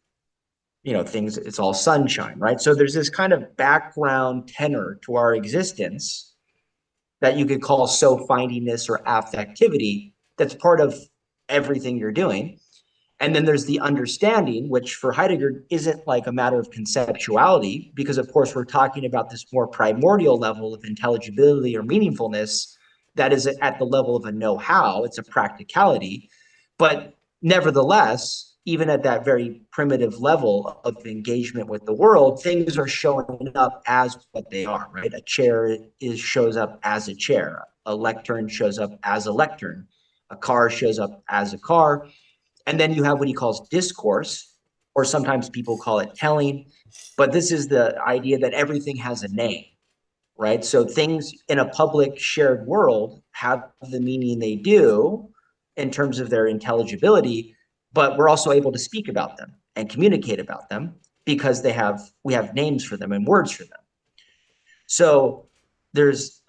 things, it's all sunshine, right? So there's this kind of background tenor to our existence that you could call so findingness or affectivity that's part of everything you're doing. And then there's the understanding, which for Heidegger isn't like a matter of conceptuality, because of course we're talking about this more primordial level of intelligibility or meaningfulness that is at the level of a know-how. It's a practicality. But nevertheless, even at that very primitive level of engagement with the world, things are showing up as what they are, right? A chair shows up as a chair. A lectern shows up as a lectern. A car shows up as a car. And then you have what he calls discourse, or sometimes people call it telling. But this is the idea that everything has a name, right? So things in a public shared world have the meaning they do in terms of their intelligibility, but we're also able to speak about them and communicate about them because we have names for them and words for them. So there's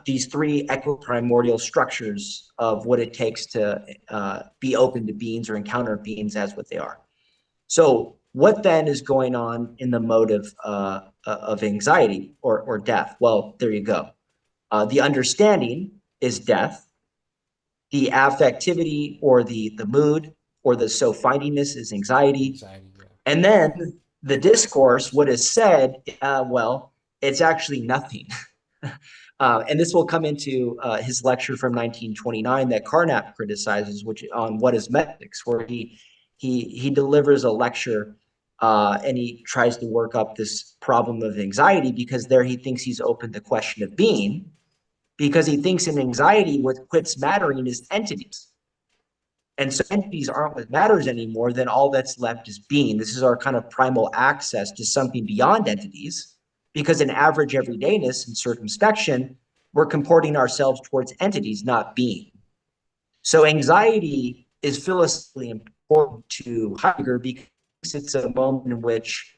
these three equiprimordial structures of what it takes to be open to beings or encounter beings as what they are. So what then is going on in the mode of anxiety or death? Well, there you go. The understanding is death. The affectivity or the mood or the so findingness is anxiety. Yeah. And then the discourse, what is said, well, it's actually nothing. And this will come into his lecture from 1929 that Carnap criticizes, which on what is metaphysics, where he delivers a lecture and he tries to work up this problem of anxiety because there he thinks he's opened the question of being, because he thinks in anxiety what quits mattering is entities. And so entities aren't what matters anymore, then all that's left is being. This is our kind of primal access to something beyond entities, because in average everydayness and circumspection, we're comporting ourselves towards entities, not being. So anxiety is philosophically important to Heidegger because it's a moment in which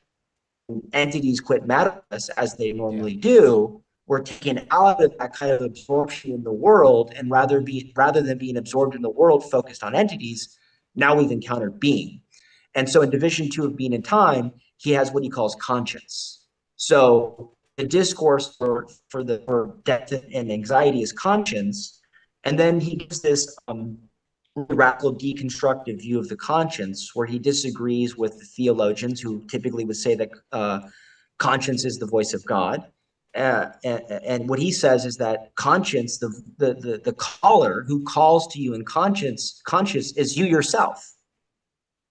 entities quit mattering as they normally do. We're taken out of that kind of absorption in the world, and rather than being absorbed in the world, focused on entities, now we've encountered being. And so in division two of being and time, he has what he calls conscience. So the discourse for death and anxiety is conscience, and then he gives this radical deconstructive view of the conscience, where he disagrees with the theologians who typically would say that conscience is the voice of God. And what he says is that conscience, the caller who calls to you in conscience is you yourself.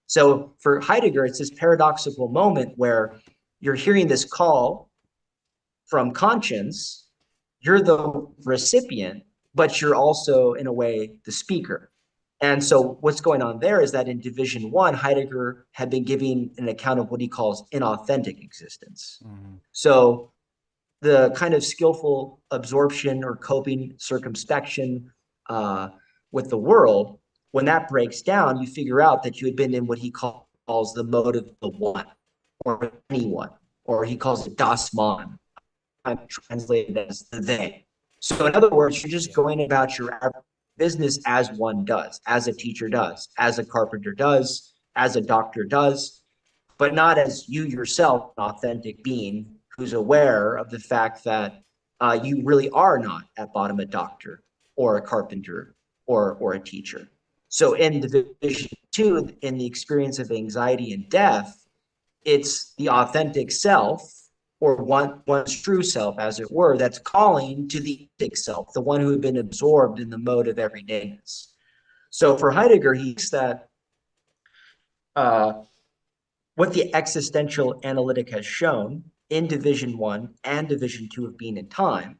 So for Heidegger, it's this paradoxical moment where you're hearing this call from conscience, you're the recipient, but you're also, in a way, the speaker. And so what's going on there is that in division one, Heidegger had been giving an account of what he calls inauthentic existence. Mm-hmm. So the kind of skillful absorption or coping circumspection with the world, when that breaks down, you figure out that you had been in what he calls the mode of the one, or anyone, or he calls it das Man, translated as the they. So in other words, you're just going about your business as one does, as a teacher does, as a carpenter does, as a doctor does, but not as you yourself, an authentic being who's aware of the fact that you really are not at bottom a doctor or a carpenter or a teacher. So in division two, in the experience of anxiety and death, it's the authentic self or one's true self, as it were, that's calling to the authentic self, the one who had been absorbed in the mode of everydayness. So for Heidegger, he thinks that uh, what the existential analytic has shown in division one and division two of being and time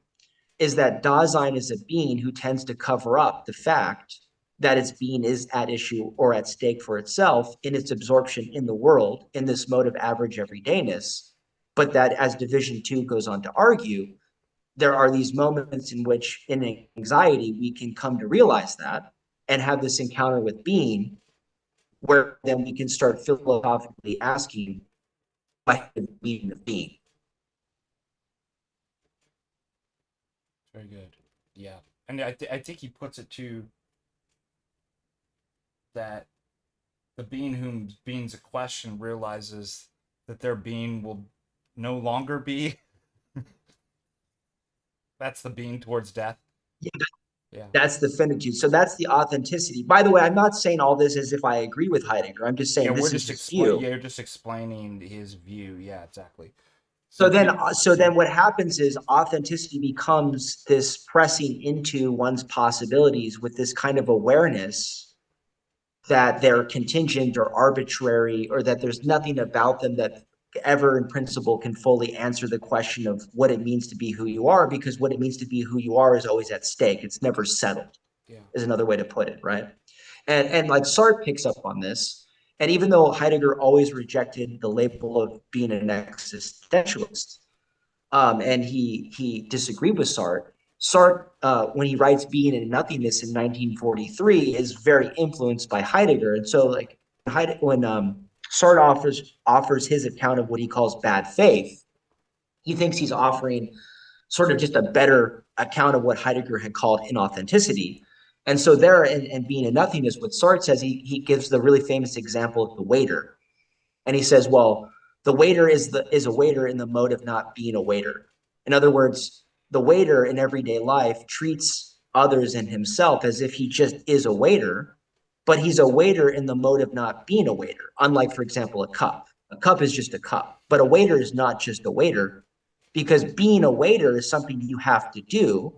is that Dasein is a being who tends to cover up the fact that its being is at issue or at stake for itself in its absorption in the world in this mode of average everydayness. But that, as division two goes on to argue, there are these moments in which in anxiety we can come to realize that and have this encounter with being, where then we can start philosophically asking what the meaning of being. Very good. Yeah, and I think he puts it to that the being whom being's a question realizes that their being will no longer be. That's the being towards death. Yeah, Yeah. that's the finitude. So that's the authenticity. By the way, I'm not saying all this as if I agree with Heidegger. I'm just Yeah, saying we're this is just his explain. view. Yeah, you're just explaining his view. Yeah, exactly. So So then, do so then what happens is authenticity becomes this pressing into one's possibilities with this kind of awareness that they're contingent or arbitrary, or that there's nothing about them that ever in principle can fully answer the question of what it means to be who you are, because what it means to be who you are is always at stake. It's never settled, yeah, is another way to put it, right? And like Sartre picks up on this. And even though Heidegger always rejected the label of being an existentialist, and he disagreed with Sartre. Sartre, when he writes Being and Nothingness in 1943, is very influenced by Heidegger. And so, like when Sartre offers his account of what he calls bad faith, he thinks he's offering sort of just a better account of what Heidegger had called inauthenticity. And so there, in Being and Nothingness, what Sartre says, he gives the really famous example of the waiter, and he says, well, the waiter is a waiter in the mode of not being a waiter. In other words, the waiter in everyday life treats others and himself as if he just is a waiter, but he's a waiter in the mode of not being a waiter. Unlike, for example, a cup. A cup is just a cup, but a waiter is not just a waiter, because being a waiter is something you have to do,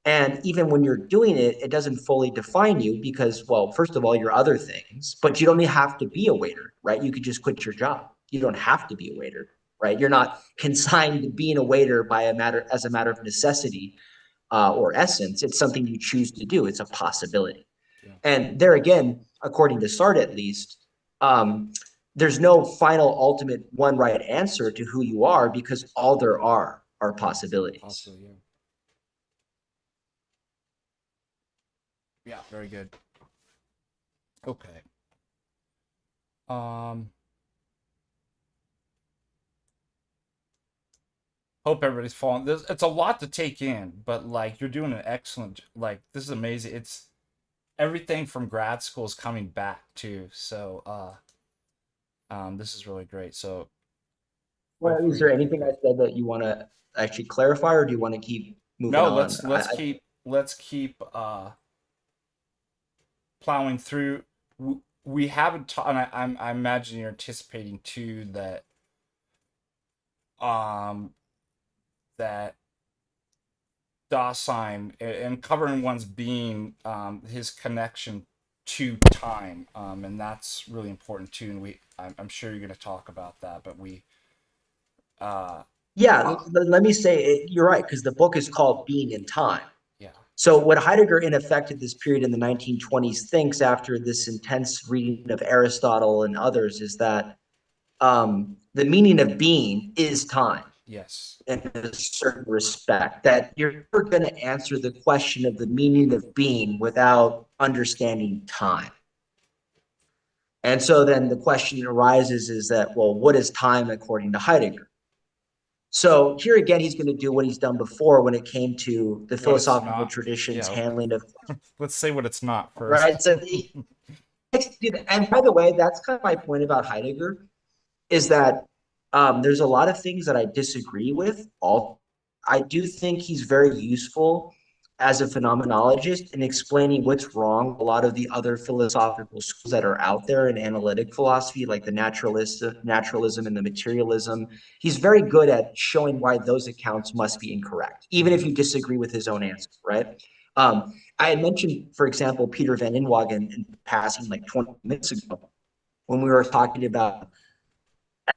and even when you're doing it, it doesn't fully define you because, well, first of all, you're other things, but you don't even have to be a waiter, right? You could just quit your job. You don't have to be a waiter, right? You're not consigned to being a waiter by as a matter of necessity or essence. It's something you choose to do. It's a possibility. yeah, And there again, according to Sartre at least, um, there's no final, ultimate, one right answer to who you are because all there are possibilities. possibly. Yeah, yeah, very good. Okay. Um, hope everybody's following. This it's a lot to take in, but like you're doing an excellent. Like this is amazing. It's everything from grad school is coming back too. So, this is really great. So feel Well, is free there to keep anything I going. said that you want to actually clarify, or do you want to keep moving No, on? let's keep plowing through. We haven't taught, and I imagine you're anticipating too um that Dasein and covering one's being, his connection to time, and that's really important too. And I'm sure you're going to talk about that, but uh, Yeah, let me say you're right, because the book is called Being in Time. yeah, So what Heidegger, in effect, at this period in the 1920s, thinks after this intense reading of Aristotle and others is that the meaning of being is time yes, in a certain respect. That you're never going to answer the question of the meaning of being without understanding time. And so then the question arises is that, well, what is time according to Heidegger? So here again, he's going to do what he's done before when it came to the What it's philosophical not. tradition's Yeah, handling of, let's say what it's not first. right. So, and by the way, that's kind of my point about Heidegger is that there's a lot of things that I disagree with. All I do think he's very useful as a phenomenologist in explaining what's wrong. A lot of the other philosophical schools that are out there in analytic philosophy, like the naturalism and the materialism, he's very good at showing why those accounts must be incorrect, even if you disagree with his own answer, right? I had mentioned, for example, Peter Van Inwagen in passing like 20 minutes ago when we were talking about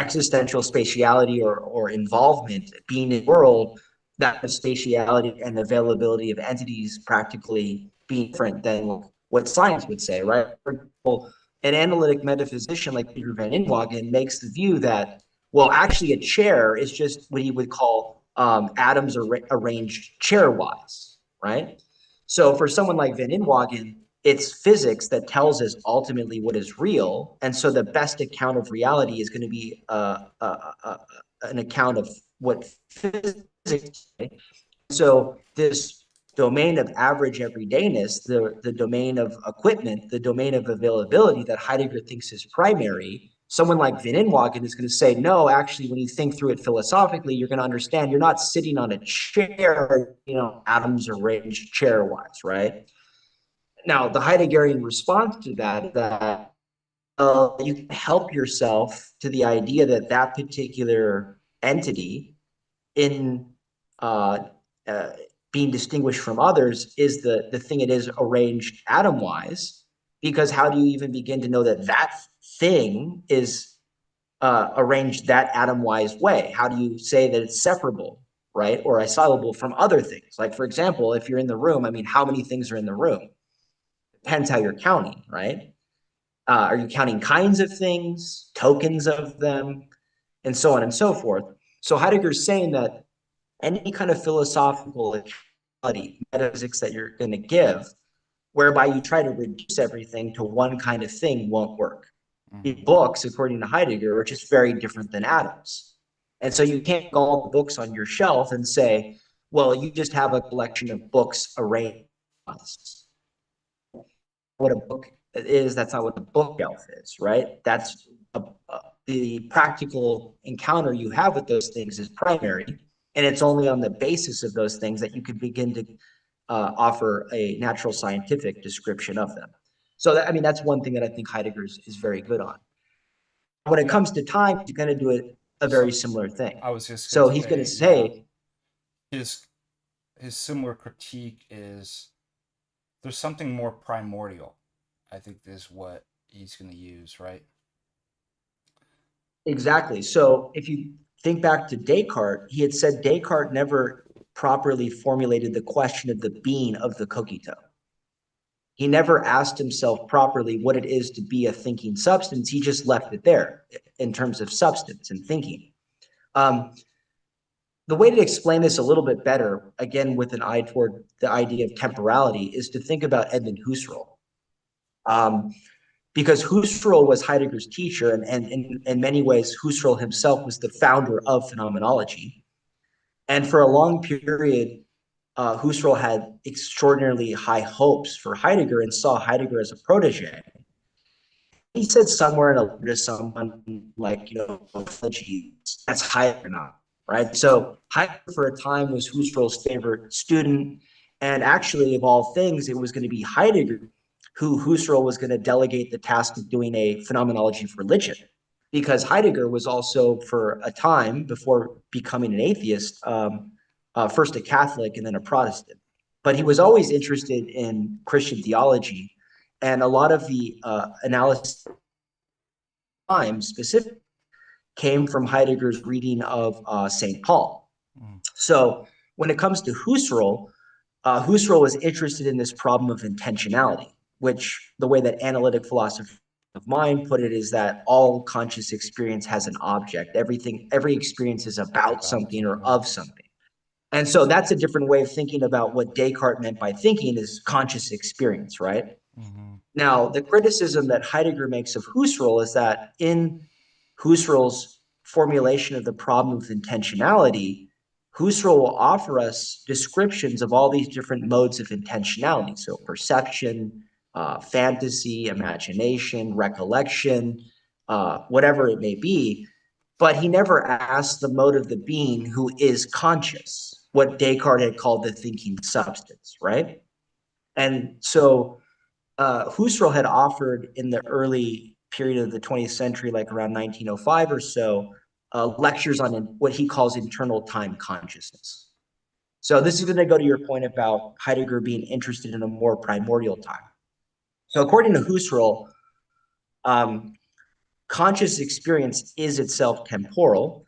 existential spatiality or involvement being in the world, that spatiality and availability of entities practically being different than what science would say, right? For example, an analytic metaphysician like Peter Van Inwagen makes the view that, well, actually a chair is just what he would call atoms arranged chair-wise, right? So for someone like Van Inwagen, it's physics that tells us ultimately what is real. And so the best account of reality is going to be an account of what physics. So this domain of average everydayness, the domain of equipment, the domain of availability that Heidegger thinks is primary, someone like Van Inwagen is going to say, no, actually, when you think through it philosophically, you're going to understand you're not sitting on a chair, atoms arranged chair-wise, right? Now, the Heideggerian response to that you can help yourself to the idea that that particular entity in uh, uh, being distinguished from others is the thing it is arranged atom wise, because how do you even begin to know that that thing is arranged that atom wise way? How do you say that it's separable, right, or isolable from other things? Like, for example, if you're in the room, I mean, how many things are in the room? Depends how you're counting, right? Are you counting kinds of things, tokens of them, and so on and so forth? So Heidegger's saying that any kind of philosophical metaphysics that you're going to give, whereby you try to reduce everything to one kind of thing, won't work. Mm-hmm. Books, according to Heidegger, are just very different than atoms. And so you can't go all the books on your shelf and say, well, you just have a collection of books arranged. What a book is, that's not what a bookshelf is, right? That's the practical encounter you have with those things is primary, and it's only on the basis of those things that you can begin to offer a natural scientific description of them. So that, I mean, that's one thing that I think Heidegger is very good on. When it Yeah. comes to time, he's going to do it a very So similar thing. I was just gonna So he's going to say, yeah, say, his his similar critique is there's something more primordial. I think is what he's gonna use, right? exactly. So if you think back to Descartes, he had said Descartes never properly formulated the question of the being of the cookie dough. He never asked himself properly what it is to be a thinking substance. He just left it there in terms of substance and thinking. Um, the way to explain this a little bit better, again, with an eye toward the idea of temporality, is to think about Edmund Husserl. Um, because Husserl was Heidegger's teacher, and in many ways, Husserl himself was the founder of phenomenology. And for a long period, Husserl had extraordinarily high hopes for Heidegger and saw Heidegger as a protege. He said somewhere in a letter to someone like, that's Heidegger now, right? So Heidegger for a time was Husserl's favorite student. And actually, of all things, it was going to be Heidegger who Husserl was going to delegate the task of doing a phenomenology of religion. Because Heidegger was also, for a time before becoming an atheist, first a Catholic and then a Protestant. But he was always interested in Christian theology. And a lot of the analysis time specific came from Heidegger's reading of St. Paul. Mm. So when it comes to Husserl, Husserl was interested in this problem of intentionality, which the way that analytic philosophy of mind put it is that all conscious experience has an object. Every experience is about About something or something. of something. And so that's a different way of thinking about what Descartes meant by thinking is conscious experience, right? Mm-hmm. Now, the criticism that Heidegger makes of Husserl is that in Husserl's formulation of the problem of intentionality, Husserl will offer us descriptions of all these different modes of intentionality. So perception, fantasy, imagination, recollection, whatever it may be. But he never asks the mode of the being who is conscious, what Descartes had called the thinking substance, right? And so Husserl had offered in the early period of the 20th century, like around 1905 or so, lectures on what he calls internal time consciousness. So this is going to go to your point about Heidegger being interested in a more primordial time. So according to Husserl, conscious experience is itself temporal.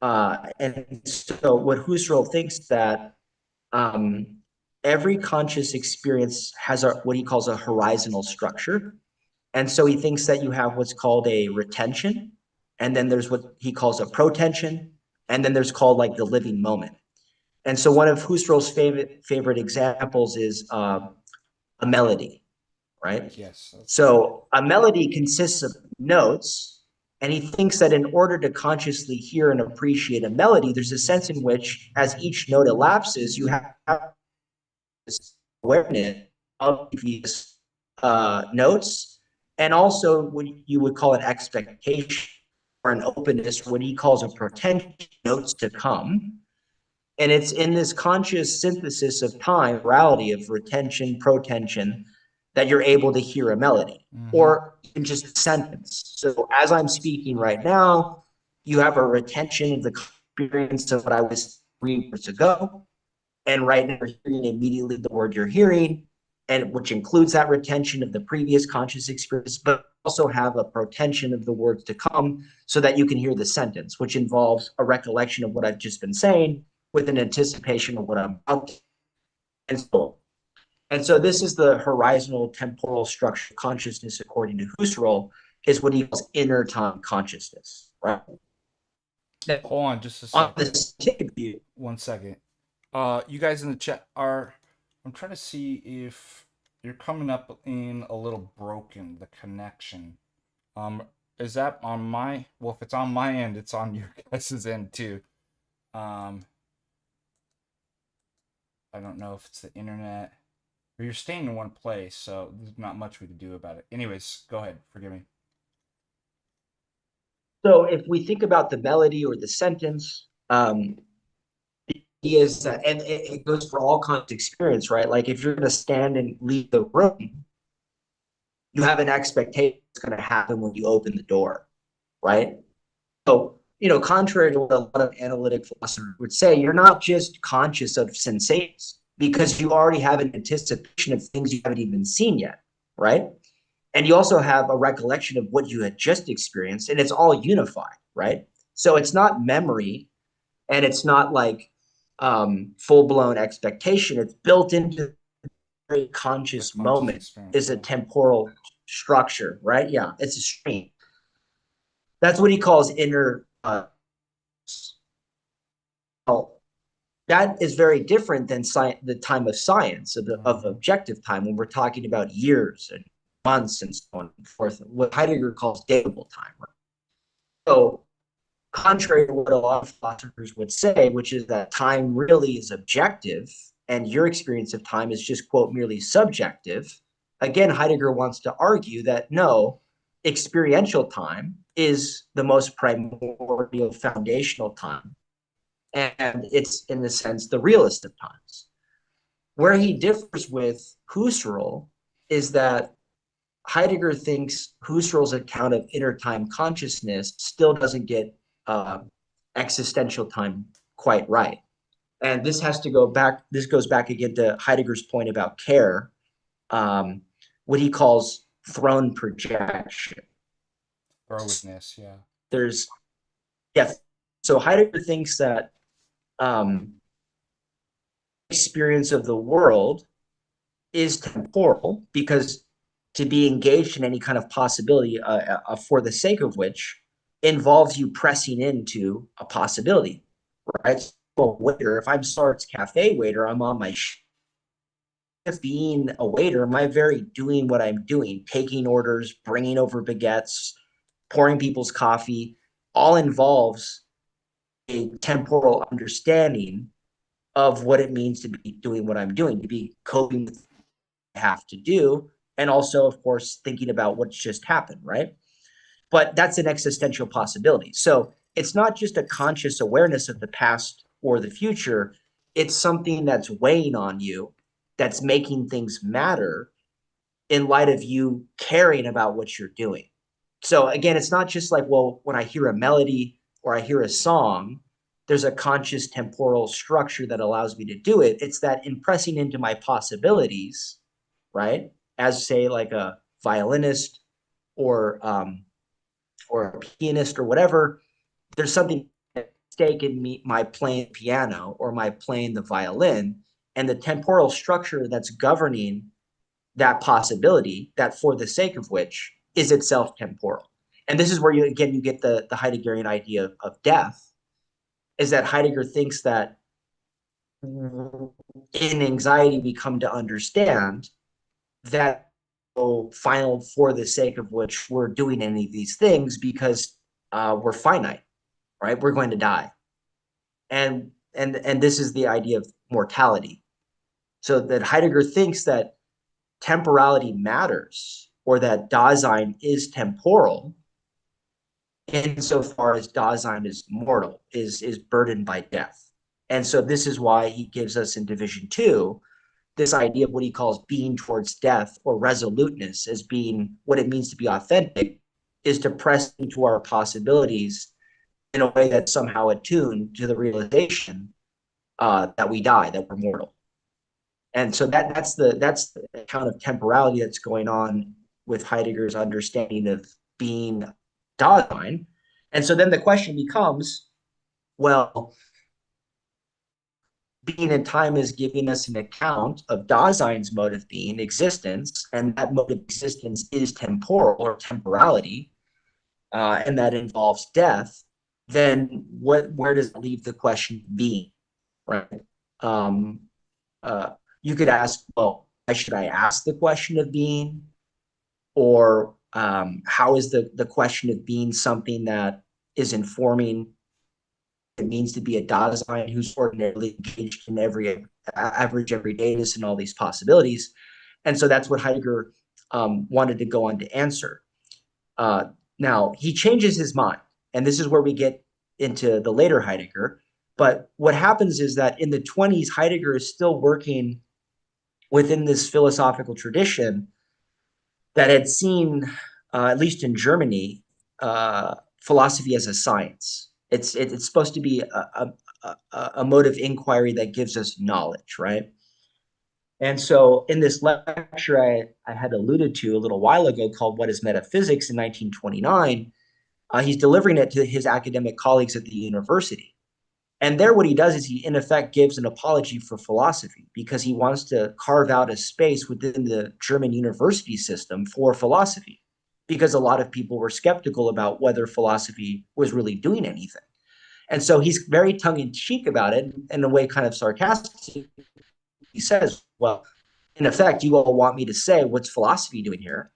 And so what Husserl thinks that every conscious experience has what he calls a horizontal structure. And so he thinks that you have what's called a retention, and then there's what he calls a protension, and then there's called like the living moment. And so one of Husserl's favorite examples is a melody, right? Yes. So a melody consists of notes, and he thinks that in order to consciously hear and appreciate a melody, there's a sense in which, as each note elapses, you have this awareness of these notes, and also what you would call an expectation or an openness, or what he calls a potential notes to come. And it's in this conscious synthesis of time, reality of retention, protension, that you're able to hear a melody or in just a sentence. So as I'm speaking right now, you have a retention of the experience of what I was 3 years ago. And right now you're hearing immediately the word you're hearing, and which includes that retention of the previous conscious experience, but also have a protension of the words to come so that you can hear the sentence, which involves a recollection of what I've just been saying with an anticipation of what I'm about to. And so this is the horizontal temporal structure of consciousness, according to Husserl, is what he calls inner time consciousness, right? Hold on just a On second. this view, 1 second. You guys in the chat are. I'm trying to see if you're coming up in a little broken, the connection. Is that on my? Well, if it's on my end, it's on your guys' end too. I don't know if it's the internet or you're staying in one place, so there's not much we can do about it. Anyways, go ahead. Forgive me. so if we think about the melody or the sentence, he is, and it goes for all kinds of experience, right? Like if you're going to stand and leave the room, you have an expectation it's going to happen when you open the door, right? So, contrary to what a lot of analytic philosophers would say, you're not just conscious of sensations because you already have an anticipation of things you haven't even seen yet, right? And you also have a recollection of what you had just experienced, and it's all unified, right? So it's not memory, and it's not like full-blown expectation. It's built into the very conscious moment is a temporal structure, right? Yeah, it's a stream. That's what he calls inner. That is very different than the time of science, of objective time, when we're talking about years and months and so on and forth, what Heidegger calls datable time. Right? So contrary to what a lot of philosophers would say, which is that time really is objective and your experience of time is just, quote, merely subjective, again, Heidegger wants to argue that no, experiential time is the most primordial foundational time. And it's, in the sense, the realist of times. Where he differs with Husserl is that Heidegger thinks Husserl's account of inner time consciousness still doesn't get existential time quite right. And this has to go back, this goes back again to Heidegger's point about care, what he calls throne projection. Throatedness, yeah. There's, yeah, so Heidegger thinks that experience of the world is temporal because to be engaged in any kind of possibility for the sake of which involves you pressing into a possibility, right? So waiter, if I'm Sart's cafe waiter, I'm on my being a waiter, am I very doing what I'm doing, taking orders, bringing over baguettes, pouring people's coffee. all involves a temporal understanding of what it means to be doing what I'm doing, to be coping with what I have to do, and also, of course, thinking about what's just happened, right? But that's an existential possibility. So it's not just a conscious awareness of the past or the future, it's something that's weighing on you, that's making things matter in light of you caring about what you're doing. So again, it's not just like, well, when I hear a melody or I hear a song, there's a conscious temporal structure that allows me to do it. It's that impressing into my possibilities, right? As say like a violinist or a pianist or whatever, there's something at stake in me, my playing piano or my playing the violin, and the temporal structure that's governing that possibility, that for the sake of which is itself temporal. And this is where you again you get the Heideggerian idea of death, is that Heidegger thinks that in anxiety we come to understand that final for the sake of which we're doing any of these things because we're finite, right? We're going to die. And this is the idea of mortality. So that Heidegger thinks that temporality matters, or that Dasein is temporal, insofar as Dasein is mortal, is burdened by death. And so this is why he gives us in Division 2 this idea of what he calls being towards death, or resoluteness, as being what it means to be authentic, is to press into our possibilities in a way that's somehow attuned to the realization that we die, that we're mortal. And so that's the kind of temporality that's going on with Heidegger's understanding of being Dasein. And so then the question becomes, well, being in time is giving us an account of Dasein's mode of being, existence, and that mode of existence is temporal, or temporality, and that involves death. Then where does it leave the question of being, right? Um, you could ask, well, why should I ask the question of being? Or how is the question of being something that is informing it means to be a data scientist who's ordinarily engaged in every average everydayness and all these possibilities? And so that's what Heidegger wanted to go on to answer. Uh, Now, he changes his mind, and this is where we get into the later Heidegger. But what happens is that in the 20s, Heidegger is still working within this philosophical tradition that had seen, at least in Germany, philosophy as a science. It's supposed to be a mode of inquiry that gives us knowledge, right? And so in this lecture I had alluded to a little while ago called What is Metaphysics in 1929, he's delivering it to his academic colleagues at the university. And there, what he does is he, in effect, gives an apology for philosophy because he wants to carve out a space within the German university system for philosophy, because a lot of people were skeptical about whether philosophy was really doing anything. And so he's very tongue in cheek about it, in a way kind of sarcastic. He says, well, in effect, you all want me to say, what's philosophy doing here?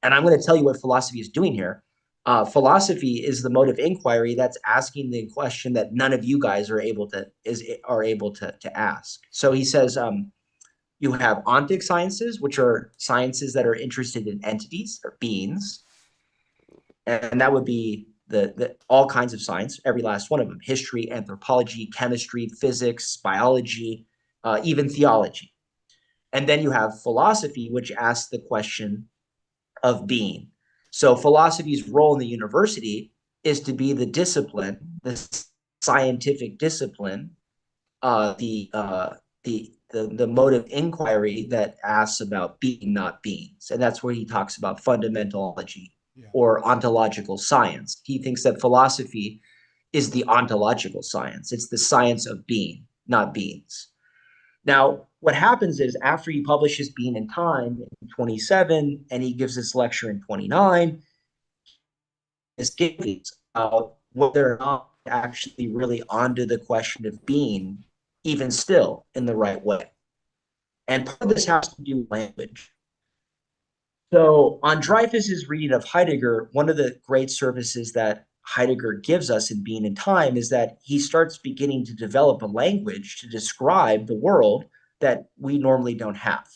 And I'm going to tell you what philosophy is doing here. Philosophy is the mode of inquiry that's asking the question that none of you guys are able to ask. So he says, you have ontic sciences, which are sciences that are interested in entities or beings, and that would be the all kinds of science, every last one of them: history, anthropology, chemistry, physics, biology, even theology. And then you have philosophy, which asks the question of being. So philosophy's role in the university is to be the discipline, the scientific discipline, the mode of inquiry that asks about being, not beings. And that's where he talks about fundamentology, yeah, or ontological science. He thinks that philosophy is the ontological science. It's the science of being, not beings. Now, what happens is after he publishes Being and Time in 27 and he gives this lecture in 29, his givings about whether or not actually really onto the question of being, even still in the right way. And part of this has to do with language. So on Dreyfus's reading of Heidegger, one of the great services that Heidegger gives us in Being and Time is that he starts beginning to develop a language to describe the world that we normally don't have.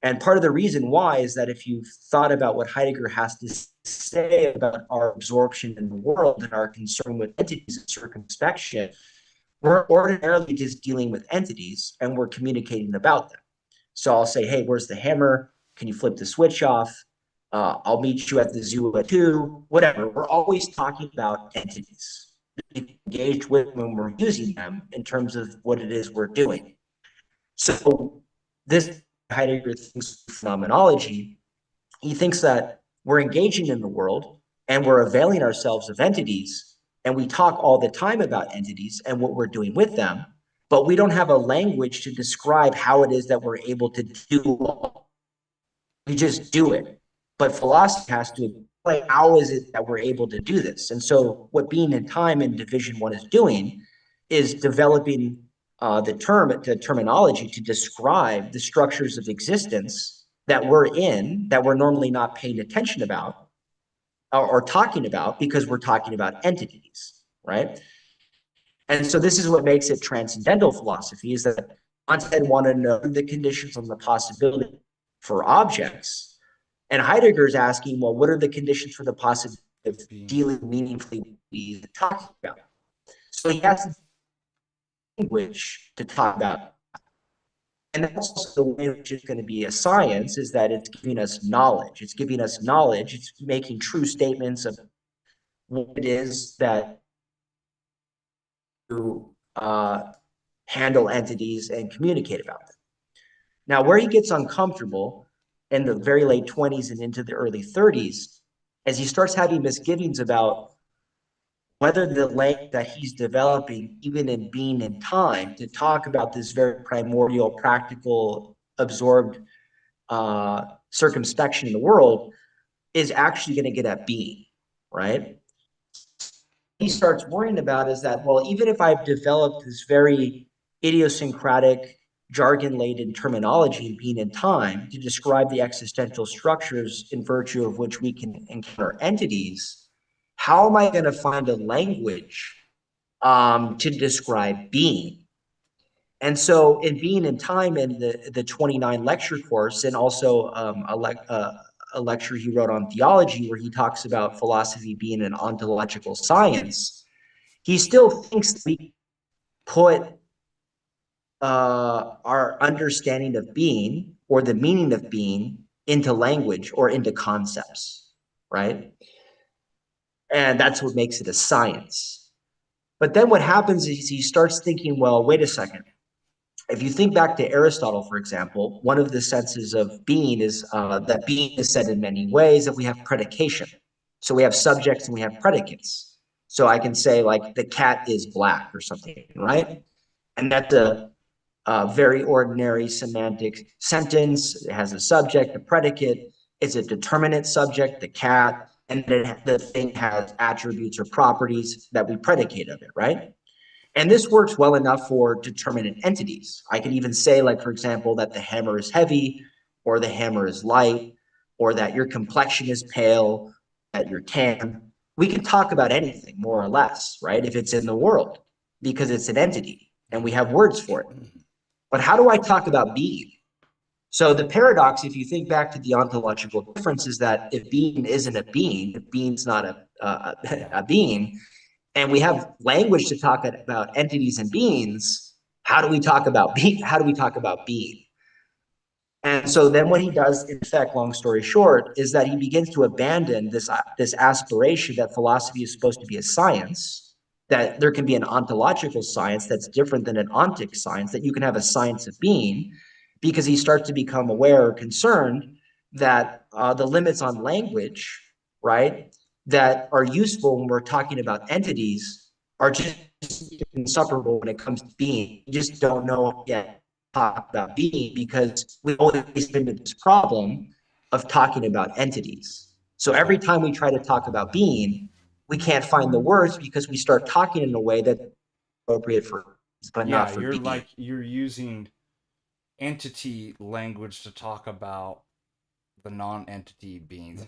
And part of the reason why is that if you've thought about what Heidegger has to say about our absorption in the world and our concern with entities and circumspection, we're ordinarily just dealing with entities and we're communicating about them. So I'll say, hey, where's the hammer? Can you flip the switch off? I'll meet you at the zoo at 2, whatever. We're always talking about entities, engaged with when we're using them in terms of what it is we're doing. So this Heidegger thinks phenomenology. He thinks that we're engaging in the world and we're availing ourselves of entities, and we talk all the time about entities and what we're doing with them, but we don't have a language to describe how it is that we're able to do all. We just do it. But philosophy has to explain how is it that we're able to do this. And so what Being in Time in Division 1 is doing is developing the terminology to describe the structures of existence that we're in, that we're normally not paying attention about or talking about because we're talking about entities, right? And so this is what makes it transcendental philosophy, is that Kant wanted to know the conditions on the possibility for objects. And Heidegger is asking, well, what are the conditions for the possibility of dealing meaningfully with these talking about? So he has language to talk about. And that's also the way which is going to be a science, is that it's giving us knowledge. It's giving us knowledge. It's making true statements of what it is that to handle entities and communicate about them. Now, where he gets uncomfortable in the very late 20s and into the early 30s, as he starts having misgivings about whether the language that he's developing, even in Being in Time, to talk about this very primordial, practical, absorbed circumspection in the world, is actually going to get at being, right? He starts worrying about is that, well, even if I've developed this very idiosyncratic, jargon-laden terminology in Being in Time to describe the existential structures in virtue of which we can encounter entities, how am I going to find a language to describe being? And so in Being in Time, in the 29 lecture course, and also a lecture he wrote on theology, where he talks about philosophy being an ontological science, he still thinks we put our understanding of being or the meaning of being into language or into concepts, right? And that's what makes it a science. But then what happens is he starts thinking, well, wait a second. If you think back to Aristotle, for example, one of the senses of being is that being is said in many ways, that we have predication. So we have subjects and we have predicates. So I can say, like, the cat is black or something, right? And that's a very ordinary semantic sentence. It has a subject, a predicate. It's a determinate subject, the cat, and then the thing has attributes or properties that we predicate of it, right? And this works well enough for determinate entities. I could even say, like, for example, that the hammer is heavy, or the hammer is light, or that your complexion is pale, that you're tan. We can talk about anything, more or less, right? If it's in the world, because it's an entity and we have words for it. But how do I talk about being? So the paradox, if you think back to the ontological difference, is that if being isn't a being, if being's not a being, and we have language to talk about entities and beings, how do we talk about being? How do we talk about being? And so then what he does, in effect, long story short, is that he begins to abandon this aspiration that philosophy is supposed to be a science, that there can be an ontological science that's different than an ontic science, that you can have a science of being, because he starts to become aware or concerned that the limits on language, right, that are useful when we're talking about entities are just insufferable when it comes to being. You just don't know yet talk about being because we always been into this problem of talking about entities. So every time we try to talk about being, we can't find the words because we start talking in a way that's appropriate for, but Yeah, not for you're being. like you're using entity language to talk about the non-entity being,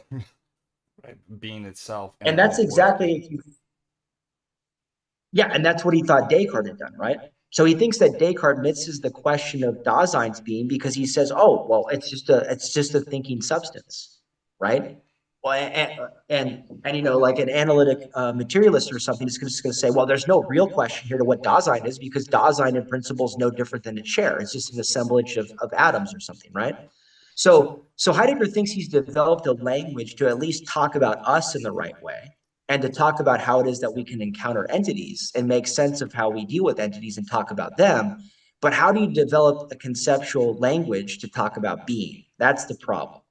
right? Being itself in And a that's metaphorical exactly, sense. if you Yeah, and that's what he thought Descartes had done, right? So he thinks that Descartes misses the question of Dasein's being because he says, "Oh, well, it's just a thinking substance, right?" Well, and you know, like an analytic materialist or something is just going to say, "Well, there's no real question here to what Dasein is because Dasein in principle is no different than its share. It's just an assemblage of atoms or something, right?" So Heidegger thinks he's developed a language to at least talk about us in the right way and to talk about how it is that we can encounter entities and make sense of how we deal with entities and talk about them. But how do you develop a conceptual language to talk about being? That's the problem,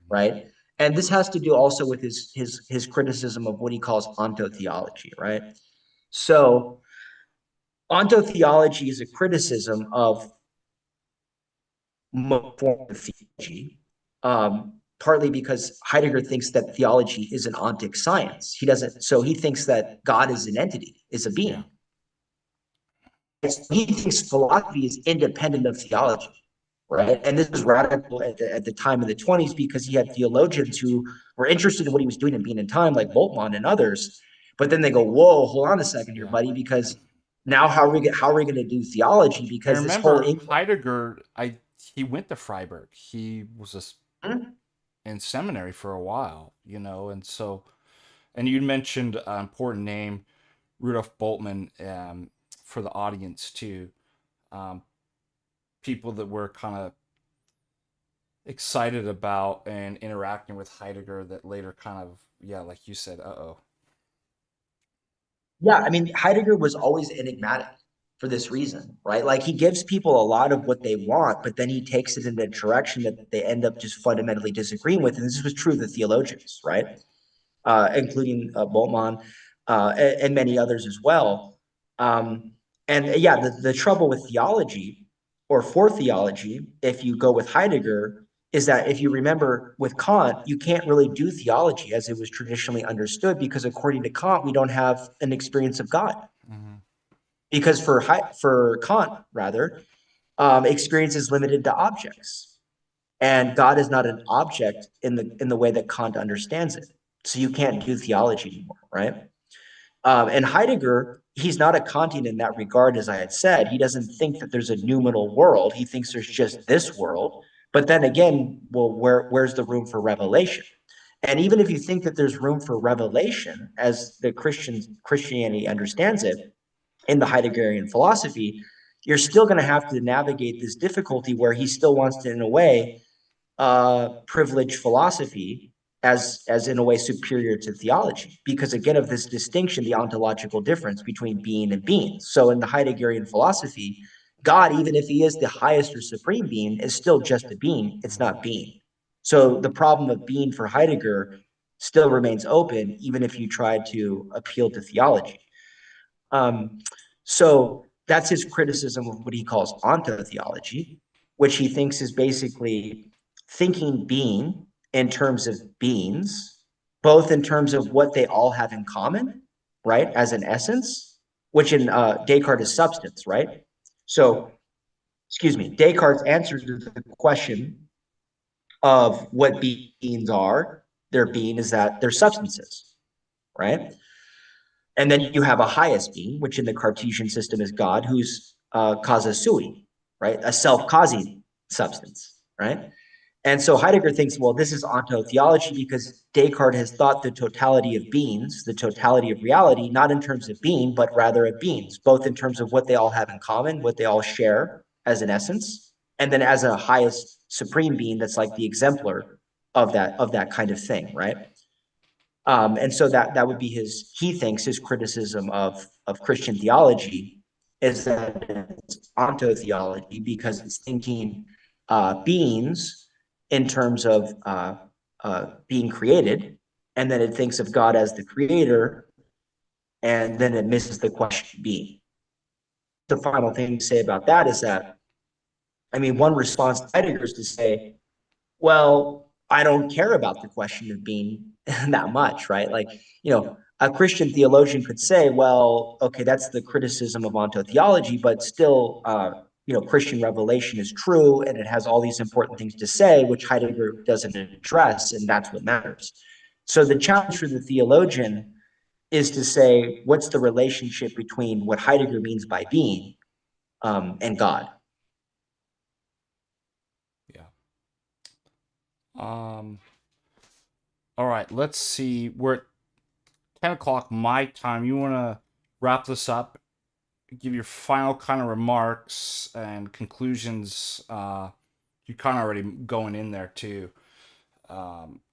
right? And this has to do also with his criticism of what he calls ontotheology, right? So ontotheology is a criticism of form of theology, partly because Heidegger thinks that theology is an ontic science. He doesn't, so he thinks that God is an entity, is a Yeah. being. He thinks philosophy is independent of theology, right? And this was radical at the time of the 20s because he had theologians who were interested in what he was doing in Being in Time, like Boltzmann and others. But then they go, "Whoa, hold on a second here, Yeah. buddy, because now how are we going to do theology? And Because this whole remember, Heidegger, he went to Freiburg. He was in seminary for a while, and so, and you mentioned an important name, Rudolf Boltzmann, for the audience too. Um, People that were kind of excited about and interacting with Heidegger that later kind of, yeah, like you said, uh-oh. Yeah, I mean, Heidegger was always enigmatic for this reason, right? Like he gives people a lot of what they want, but then he takes it in a direction that they end up just fundamentally disagreeing with. And this was true of the theologians, right? Including Boltzmann and many others as well. Um, and yeah, the trouble with theology or for theology, if you go with Heidegger, is that if you remember with Kant, you can't really do theology as it was traditionally understood because according to Kant, we don't have an experience of God. Mm-hmm. Because for Kant, rather, experience is limited to objects, and God is not an object in the way that Kant understands it. So you can't do theology anymore, right? And Heidegger, he's not a Kantian in that regard, as I had said. He doesn't think that there's a noumenal world. He thinks there's just this world. But then again, well, where's the room for revelation? And even if you think that there's room for revelation, as the Christianity understands it in the Heideggerian philosophy, you're still going to have to navigate this difficulty where he still wants to, in a way, privilege philosophy as in a way superior to theology because again of this distinction, the ontological difference between being and beings. So in the Heideggerian philosophy, God, even if he is the highest or supreme being, is still just a being. It's not being. So the problem of being for Heidegger still remains open even if you try to appeal to theology. um, so that's his criticism of what he calls ontotheology, which he thinks is basically thinking being in terms of beings, both in terms of what they all have in common, right, as an essence, which in Descartes is substance, right? So, excuse me, Descartes' answer to the question of what beings are, their being is that they're substances, right? And then you have a highest being, which in the Cartesian system is God, who's causa sui, right? A self-causing substance, right? And so Heidegger thinks, well, this is ontotheology because Descartes has thought the totality of beings, the totality of reality, not in terms of being, but rather of beings, both in terms of what they all have in common, what they all share as an essence, and then as a highest supreme being that's like the exemplar of that kind of thing, right? And so that would be he thinks his criticism of Christian theology is that it's ontotheology because it's thinking beings in terms of being created, and then it thinks of God as the creator, and then it misses the question being. The final thing to say about that is that, I mean, one response to Heidegger is to say, well, I don't care about the question of being that much, right? Like, a Christian theologian could say, well, okay, that's the criticism of ontotheology, but still, Christian revelation is true and it has all these important things to say, which Heidegger doesn't address, and that's what matters. So the challenge for the theologian is to say, what's the relationship between what Heidegger means by being and God? Yeah. Um. All right. Let's see. We're at 10 o'clock my time. You want to wrap this up? Give your final kind of remarks and conclusions. You kind of already going in there too,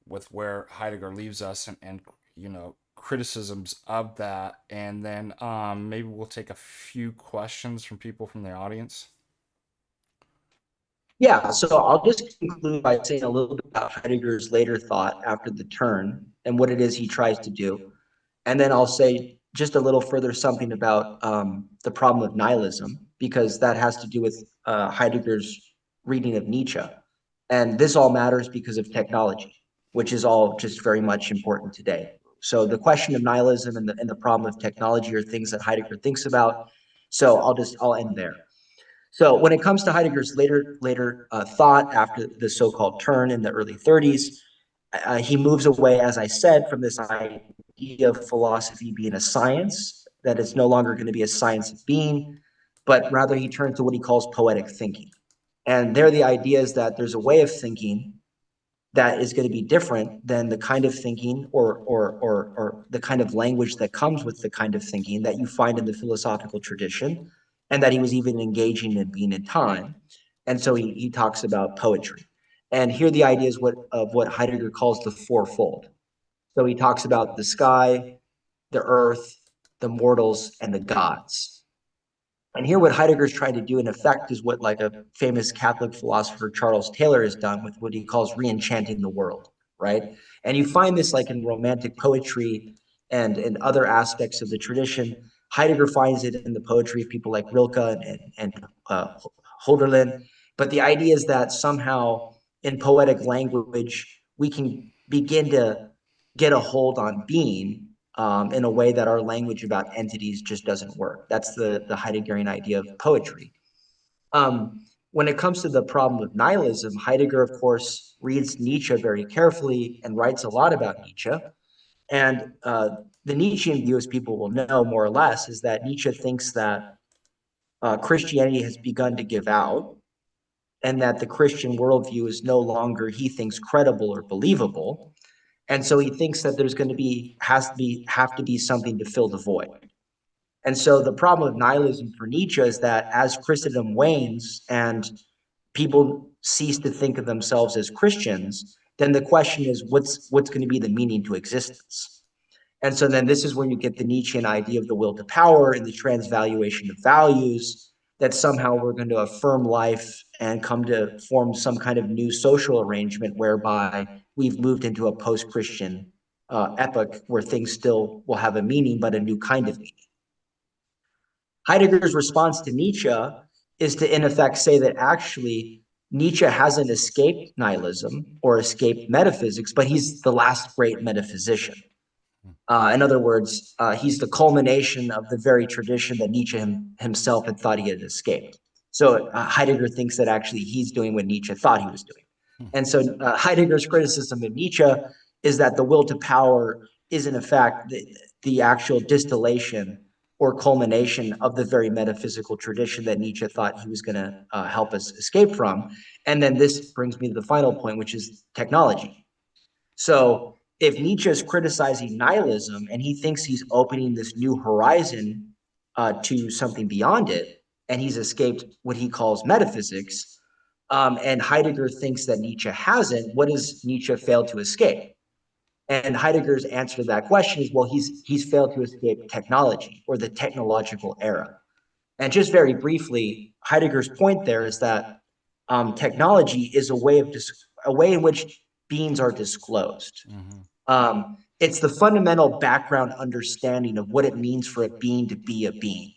with where Heidegger leaves us, and criticisms of that, and then maybe we'll take a few questions from people from the audience. Yeah, so I'll just conclude by saying a little bit about Heidegger's later thought after the turn and what it is he tries to do. And then I'll say just a little further something about the problem of nihilism, because that has to do with Heidegger's reading of Nietzsche. And this all matters because of technology, which is all just very much important today. So the question of nihilism and the problem of technology are things that Heidegger thinks about. So I'll end there. So when it comes to Heidegger's later thought after the so-called turn in the early 30s, he moves away, as I said, from this idea of philosophy being a science, that it's no longer going to be a science of being, but rather he turns to what he calls poetic thinking. And there the idea is that there's a way of thinking that is going to be different than the kind of thinking or the kind of language that comes with the kind of thinking that you find in the philosophical tradition, and that he was even engaging in being in time. And so he talks about poetry. And here the idea is what Heidegger calls the fourfold. So he talks about the sky, the earth, the mortals, and the gods. And here, what Heidegger's trying to do, in effect, is what like a famous Catholic philosopher Charles Taylor has done with what he calls re-enchanting the world, right? And you find this like in romantic poetry and in other aspects of the tradition. Heidegger finds it in the poetry of people like Rilke and Hölderlin. But the idea is that somehow in poetic language, we can begin to get a hold on being in a way that our language about entities just doesn't work. That's the Heideggerian idea of poetry. When it comes to the problem of nihilism, Heidegger, of course, reads Nietzsche very carefully and writes a lot about Nietzsche. And the Nietzschean view, as people will know more or less, is that Nietzsche thinks that Christianity has begun to give out, and that the Christian worldview is no longer, he thinks, credible or believable. And so he thinks that there's going to be have to be something to fill the void. And so the problem of nihilism for Nietzsche is that as Christendom wanes and people cease to think of themselves as Christians, then the question is what's going to be the meaning to existence? And so then this is where you get the Nietzschean idea of the will to power and the transvaluation of values, that somehow we're going to affirm life and come to form some kind of new social arrangement whereby we've moved into a post-Christian epoch where things still will have a meaning, but a new kind of meaning. Heidegger's response to Nietzsche is to, in effect, say that actually Nietzsche hasn't escaped nihilism or escaped metaphysics, but he's the last great metaphysician. In other words, he's the culmination of the very tradition that Nietzsche himself had thought he had escaped. So Heidegger thinks that actually he's doing what Nietzsche thought he was doing. And so Heidegger's criticism of Nietzsche is that the will to power is, in effect, the actual distillation or culmination of the very metaphysical tradition that Nietzsche thought he was going to help us escape from. And then this brings me to the final point, which is technology. So if Nietzsche is criticizing nihilism and he thinks he's opening this new horizon to something beyond it, and he's escaped what he calls metaphysics, and Heidegger thinks that Nietzsche hasn't, what does Nietzsche fail to escape? And Heidegger's answer to that question is, well, he's failed to escape technology or the technological era. And just very briefly, Heidegger's point there is that technology is a way in which beings are disclosed. Mm-hmm. It's the fundamental background understanding of what it means for a being to be a being.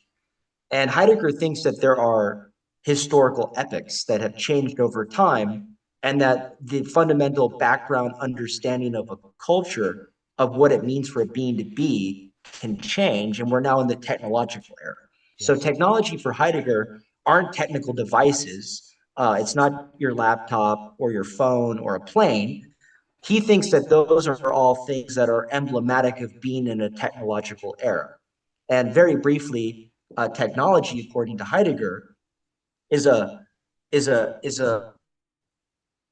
And Heidegger thinks that there are historical epochs that have changed over time, and that the fundamental background understanding of a culture of what it means for a being to be can change. And we're now in the technological era. So, Yes. technology for Heidegger aren't technical devices. It's not your laptop or your phone or a plane. he thinks that those are all things that are emblematic of being in a technological era. And very briefly, technology, according to Heidegger, is a is a is a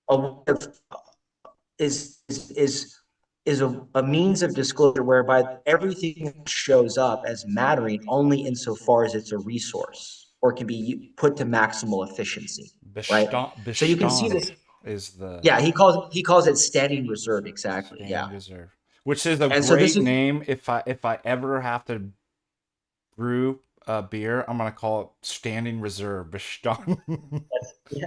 way of is a means of disclosure whereby everything shows up as mattering only insofar as it's a resource or can be put to maximal efficiency, right? So you can see Bestand this. is the Yeah, he calls it standing reserve. Exactly. Yeah. standing reserve, which is a And so this great is name. If I ever have to brew a beer, I'm gonna call it standing reserve Bestand. yeah.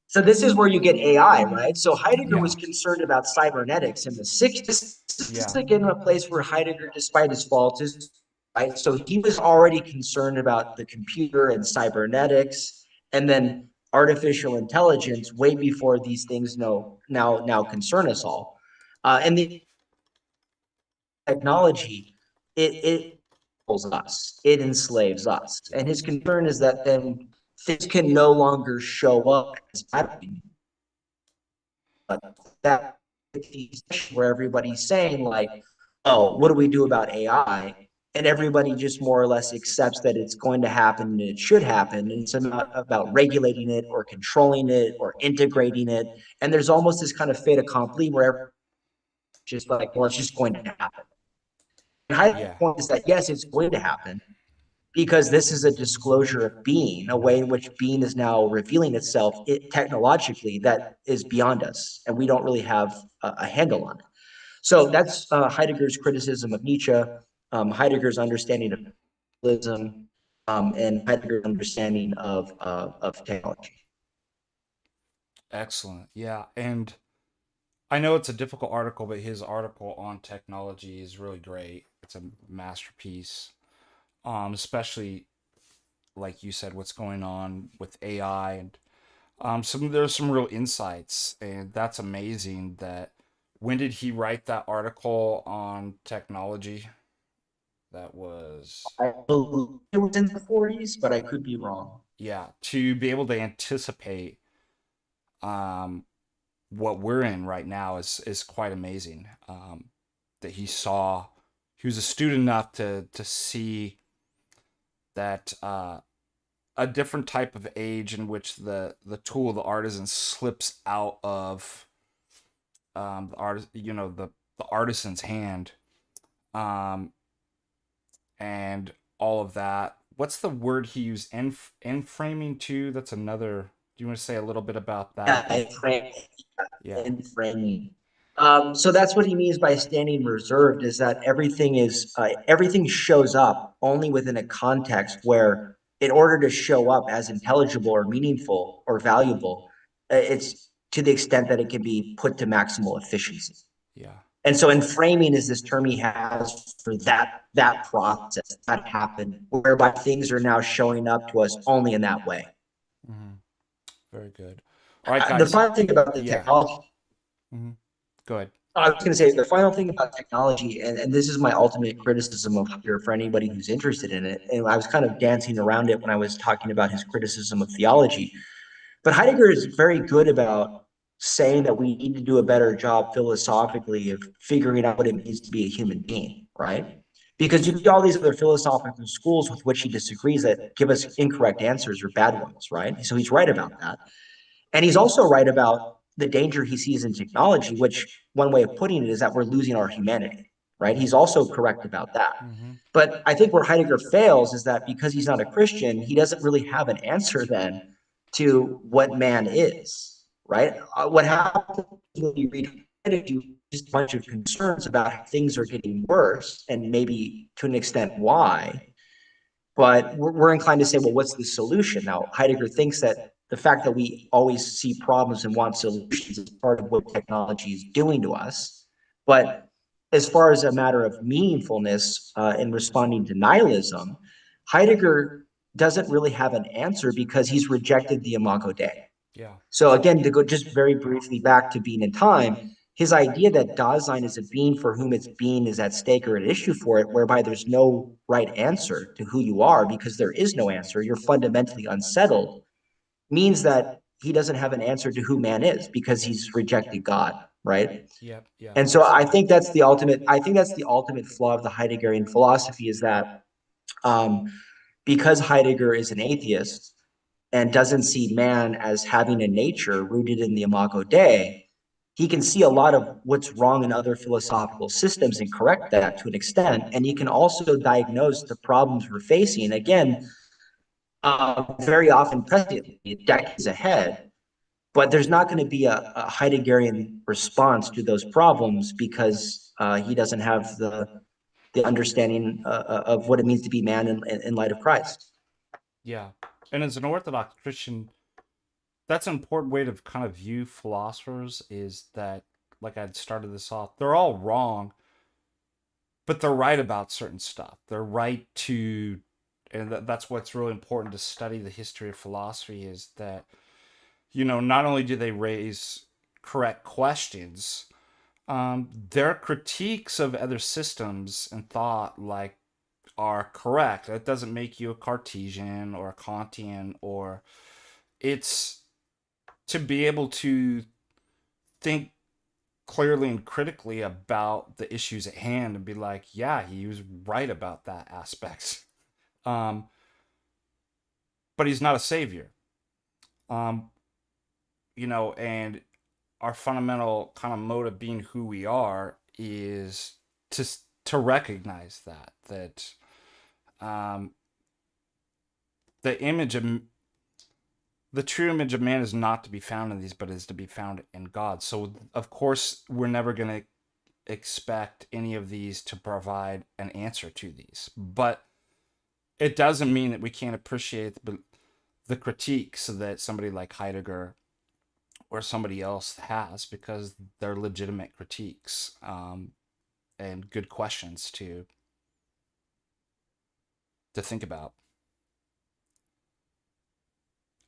So this is where you get AI, right? So Heidegger Yeah, was concerned about cybernetics in the 60s. This is yeah, again a place where Heidegger, despite his faults, is right. So he was already concerned about the computer and cybernetics, and then artificial intelligence way before these things now concern us all. And the technology, it us, it enslaves us, and his concern is that then things can no longer show up as happening that where everybody's saying like, oh, what do we do about AI? And everybody just more or less accepts that it's going to happen and it should happen. And it's not about regulating it or controlling it or integrating it. And there's almost this kind of fait accompli where just like, well, it's just going to happen. And Heidegger's yeah. point is that yes, it's going to happen because this is a disclosure of being, a way in which being is now revealing itself technologically that is beyond us, and we don't really have a handle on it. So that's Heidegger's criticism of Nietzsche, Heidegger's understanding of nihilism, and Heidegger's understanding of technology. Excellent. Yeah, and I know it's a difficult article, but his article on technology is really great. It's a masterpiece. Especially like you said, what's going on with AI and there's some real insights, and that's amazing. That when did he write that article on technology? That was I believe it was in the 40s, but I could be wrong. yeah, to be able to anticipate um what we're in right now is quite amazing. That he was astute enough to see that a different type of age in which the tool of the artisan slips out of the artist, the artisan's hand, um, and all of that. What's the word he used? End framing too. That's another. Do you want to say a little bit about that? Yeah, Yeah. and framing. So that's what he means by standing reserved is that everything shows up only within a context where, in order to show up as intelligible or meaningful or valuable, it's to the extent that it can be put to maximal efficiency. Yeah. And so, framing is this term he has for that process that happened, whereby things are now showing up to us only in that way. Hmm. Very good. All right, The guys. final thing about the Yeah. technology Hmm. Go ahead. I was going to say the final thing about technology, and this is my ultimate criticism of here for anybody who's interested in it. And I was kind of dancing around it when I was talking about his criticism of theology. But Heidegger is very good about saying that we need to do a better job philosophically of figuring out what it means to be a human being, right? Because you get all these other philosophical schools with which he disagrees that give us incorrect answers or bad ones, right? So he's right about that. And he's also right about the danger he sees in technology, which one way of putting it is that we're losing our humanity, right? He's also correct about that. Hmm. But I think where Heidegger fails is that because he's not a Christian, he doesn't really have an answer then to what man is, right? What happens when you read Heidegger, just a bunch of concerns about how things are getting worse and maybe to an extent why, but we're inclined to say, well, what's the solution? Now, Heidegger thinks that the fact that we always see problems and want solutions is part of what technology is doing to us. But as far as a matter of meaningfulness in responding to nihilism, Heidegger doesn't really have an answer because he's rejected the imago Dei. Yeah. So again, to go just very briefly back to being in time, his idea that Dasein is a being for whom its being is at stake or at issue for it, whereby there's no right answer to who you are because there is no answer, you're fundamentally unsettled, means that he doesn't have an answer to who man is because he's rejected God. right? Yep. Yeah. And so I think that's the ultimate flaw of the Heideggerian philosophy is that um, because Heidegger is an atheist and doesn't see man as having a nature rooted in the imago Dei, he can see a lot of what's wrong in other philosophical systems and correct that to an extent. And he can also diagnose the problems we're facing, again, very often presently, decades ahead. But there's not going to be a Heideggerian response to those problems because he doesn't have the understanding of what it means to be man in light of Christ. Yeah. And as an Orthodox Christian, that's an important way to kind of view philosophers is that, like I'd started this off, they're all wrong, but they're right about certain stuff. They're right to, and that's what's really important to study the history of philosophy is that, not only do they raise correct questions, their critiques of other systems and thought, like, are correct. That doesn't make you a Cartesian or a Kantian, or it's to be able to think clearly and critically about the issues at hand and be like, yeah, he was right about that aspect. Um, but he's not a savior. Um, and our fundamental kind of mode of being who we are is to to recognize that um, the image of the true image of man is not to be found in these, but is to be found in God. So of course we're never going to expect any of these to provide an answer to these, but it doesn't mean that we can't appreciate the critiques that somebody like Heidegger or somebody else has, because they're legitimate critiques, and good questions to think about.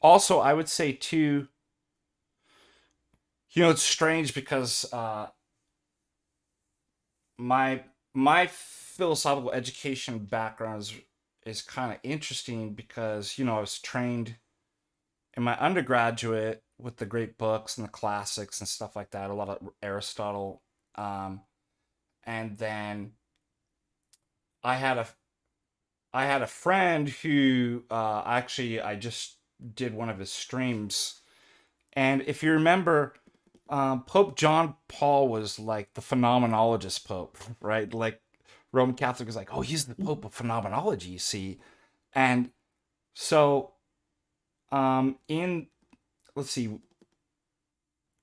Also, I would say too, it's strange because my my philosophical education background is kind of interesting because I was trained in my undergraduate with the great books and the classics and stuff like that, a lot of Aristotle, um, and then I had a I had a friend who actually I just did one of his streams, and if you remember, Pope John Paul was like the phenomenologist pope, right? Like Roman Catholic was like, oh, he's the Pope of phenomenology, you see. And so in, let's see,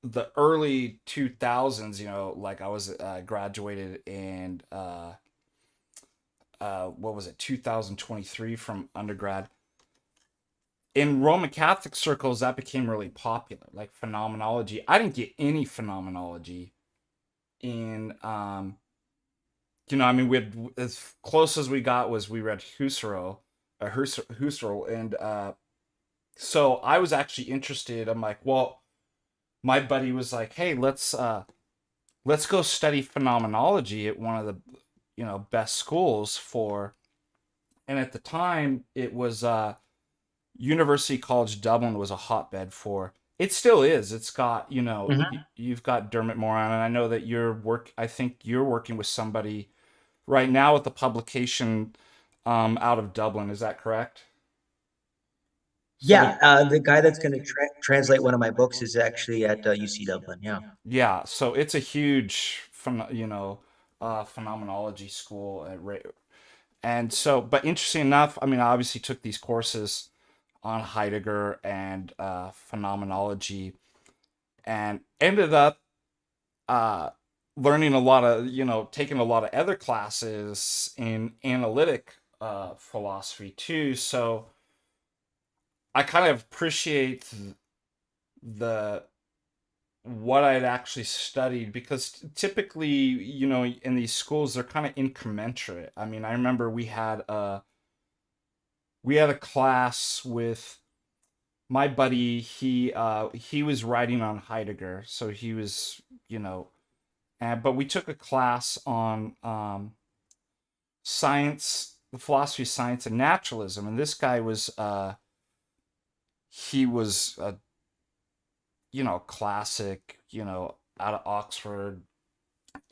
the early 2000s, like I was graduated in, what was it, 2023 from undergrad. In Roman Catholic circles, that became really popular, like phenomenology. I didn't get any phenomenology in I mean, we had, as close as we got was we read Husserl, and so I was actually interested. I'm like, well, my buddy was like, hey, let's go study phenomenology at one of the best schools for, and at the time it was University College Dublin was a hotbed for. It still is. It's got Mm-hmm. you've got Dermot Moran, and I know that I think you're working with somebody right now with the publication out of Dublin. Is that correct? So the Yeah, the guy that's going to translate one of my books is actually at UC Dublin. Yeah. Yeah, so it's a huge phenomenology school and so, but interesting enough, I mean, I obviously took these courses on Heidegger and phenomenology, and ended up uh, learning a lot of, taking a lot of other classes in analytic philosophy too. So I kind of appreciate the what I'd actually studied, because typically, in these schools they're kind of incommensurate. I mean, I remember we had a class with my buddy. He was writing on Heidegger, so he was, but we took a class on science, the philosophy of science and naturalism, and this guy was he was a classic, out of Oxford,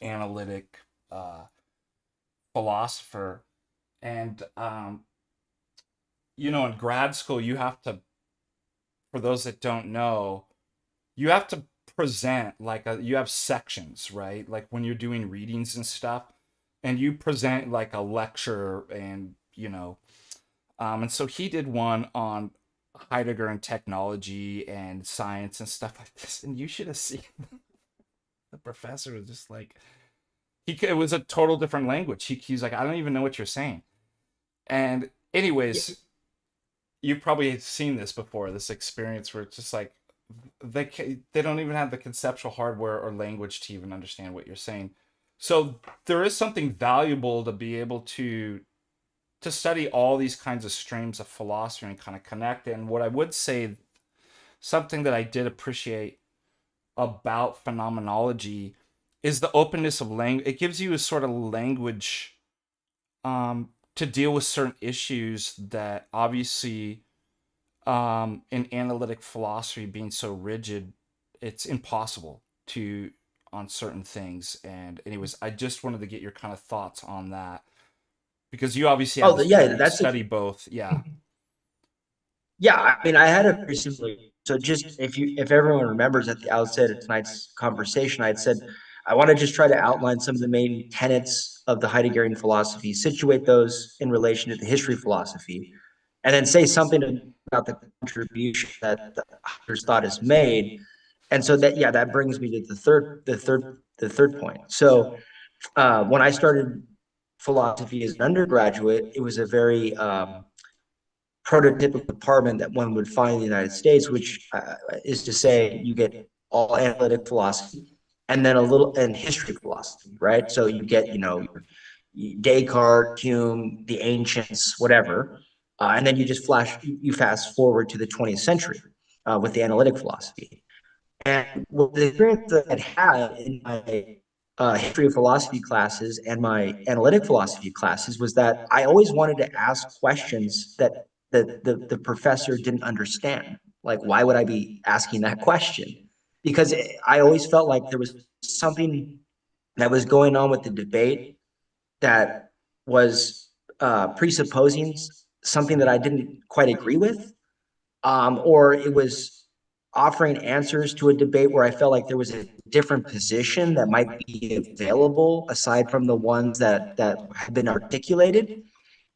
analytic philosopher. And, in grad school, you have to, for those that don't know, you have to present you have sections, right? Like when you're doing readings and stuff, and you present like a lecture, and so he did one on Heidegger and technology and science and stuff like this. And you should have seen the professor was just like, it was a total different language. He's like, I don't even know what you're saying. And Yeah. anyways, you've probably seen this before, this experience where it's just like they don't even have the conceptual hardware or language to even understand what you're saying. So there is something valuable to be able to study all these kinds of streams of philosophy and kind of connect it. And what I would say, something that I did appreciate about phenomenology is the openness of language. It gives you a sort of language to deal with certain issues that obviously in analytic philosophy being so rigid, it's impossible to on certain things. And anyways, I just wanted to get your kind of thoughts on that because you obviously had Oh, this, yeah, you that's a study both. Yeah. yeah. I mean, I had a very similar. So just if everyone remembers at the outset of tonight's conversation, I had said I want to just try to outline some of the main tenets of the Heideggerian philosophy, situate those in relation to the history of philosophy, and then say something about the contribution that Heidegger's thought has made. And so that, yeah, that brings me to the third point. So when I started philosophy as an undergraduate, it was a very prototypical department that one would find in the United States, which is to say, you get all analytic philosophy and then a little and history philosophy, right? So you get, Descartes, Hume, the ancients, whatever, and then you fast forward to the 20th century with the analytic philosophy. And what the experience that I'd had in my history of philosophy classes and my analytic philosophy classes was that I always wanted to ask questions that the professor didn't understand. Like, why would I be asking that question? Because I always felt like there was something that was going on with the debate that was presupposing something that I didn't quite agree with, or it was offering answers to a debate where I felt like there was a different position that might be available aside from the ones that had been articulated.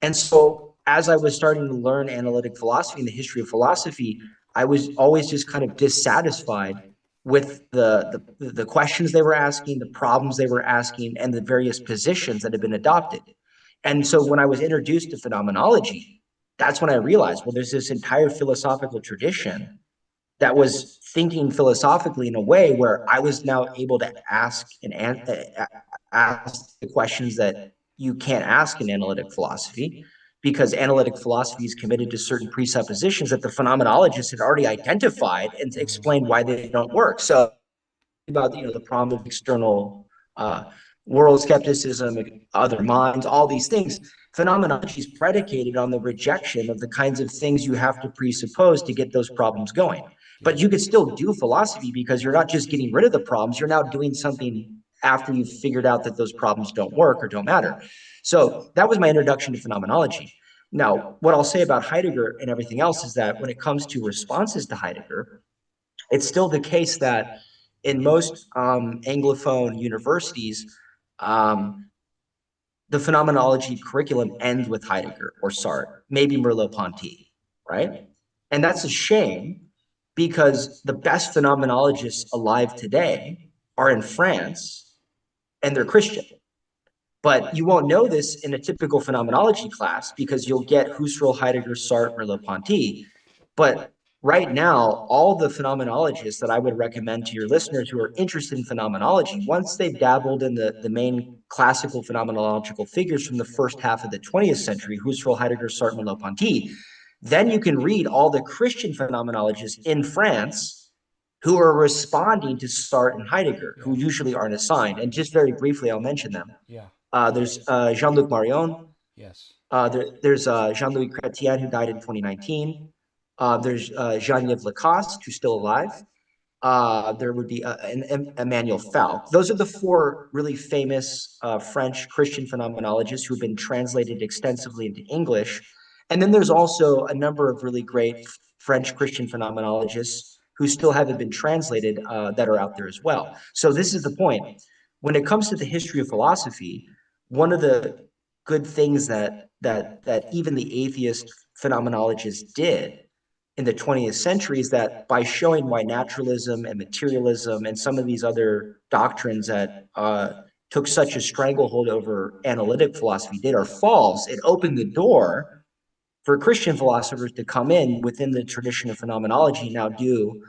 And so as I was starting to learn analytic philosophy and the history of philosophy, I was always just kind of dissatisfied with the questions they were asking, the problems they were asking, and the various positions that had been adopted. And so when I was introduced to phenomenology, that's when I realized, well, there's this entire philosophical tradition that was thinking philosophically in a way where I was now able to ask the questions that you can't ask in analytic philosophy, because analytic philosophy is committed to certain presuppositions that the phenomenologists had already identified and explained why they don't work. So about the problem of external uh, world skepticism, other minds, all these things. Phenomenology is predicated on the rejection of the kinds of things you have to presuppose to get those problems going. Yeah. But you could still do philosophy because you're not just getting rid of the problems, you're now doing something after you've figured out that those problems don't work or don't matter. So that was my introduction to phenomenology. Now, what I'll say about Heidegger and everything else is that when it comes to responses to Heidegger, it's still the case that in most Anglophone universities, um, the phenomenology curriculum ends with Heidegger or Sartre, maybe Merleau-Ponty, right? And that's a shame because the best phenomenologists alive today are in France and they're Christian. But you won't know this in a typical phenomenology class because you'll get Husserl, Heidegger, Sartre, Merleau-Ponty. But right now, all the phenomenologists that I would recommend to your listeners who are interested in phenomenology, once they've dabbled in the main classical phenomenological figures from the first half of the 20th century, Husserl, Heidegger, Sartre, Merleau-Ponty, then you can read all the Christian phenomenologists in France who are responding to Sartre and Heidegger, Yeah. who usually aren't assigned. And just very briefly, I'll mention them. Yeah. There's Jean-Luc Marion. Yes. There's Jean-Louis Chrétien, who died in 2019. There's Geneviève Lacoste, who's still alive. there would be Emmanuel Falk. Those are the four really famous French Christian phenomenologists who have been translated extensively into English. And then there's also a number of really great French Christian phenomenologists who still haven't been translated that are out there as well. So this is the point. When it comes to the history of philosophy, one of the good things that even the atheist phenomenologists did in the 20th century is that by showing why naturalism and materialism and some of these other doctrines that took such a stranglehold over analytic philosophy did are false, it opened the door for Christian philosophers to come in within the tradition of phenomenology now do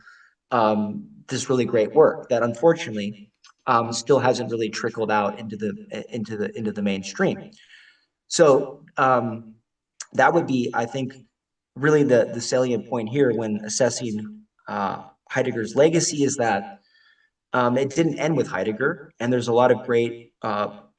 this really great work that unfortunately still hasn't really trickled out into the mainstream. So that would be, I think, really the salient point here when assessing Heidegger's legacy is that it didn't end with Heidegger, and there's a lot of great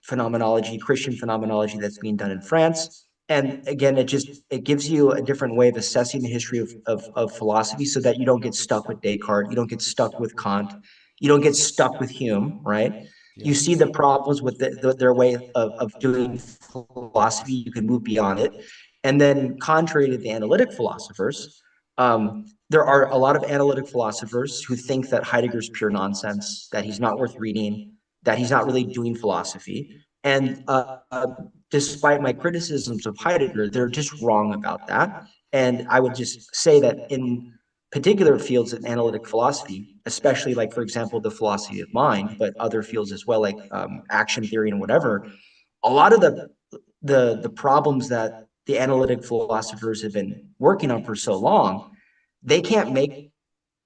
phenomenology, Christian phenomenology that's being done in France. And again, it gives you a different way of assessing the history of philosophy, so that you don't get stuck with Descartes, you don't get stuck with Kant, you don't get stuck with Hume, right? You Yeah. see the problems with their way of doing philosophy. You can move beyond it, and then contrary to the analytic philosophers, there are a lot of analytic philosophers who think that Heidegger's pure nonsense, that he's not worth reading, that he's not really doing philosophy. And despite my criticisms of Heidegger, they're just wrong about that. And I would just say that in particular fields of analytic philosophy, especially like, for example, the philosophy of mind, but other fields as well, like action theory and whatever, a lot of the problems that the analytic philosophers have been working on for so long, they can't make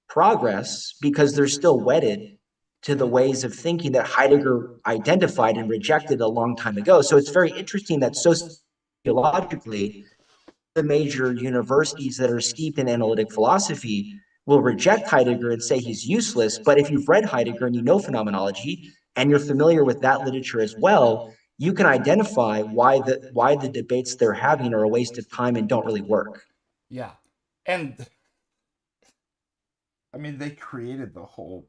progress because they're still wedded to the ways of thinking that Heidegger identified and rejected a long time ago. So it's very interesting that sociologically, the major universities that are steeped in analytic philosophy will reject Heidegger and say he's useless. But if you've read Heidegger and you know phenomenology and you're familiar with that literature as well, you can identify why the debates they're having are a waste of time and don't really work. Yeah. And I mean, they created the whole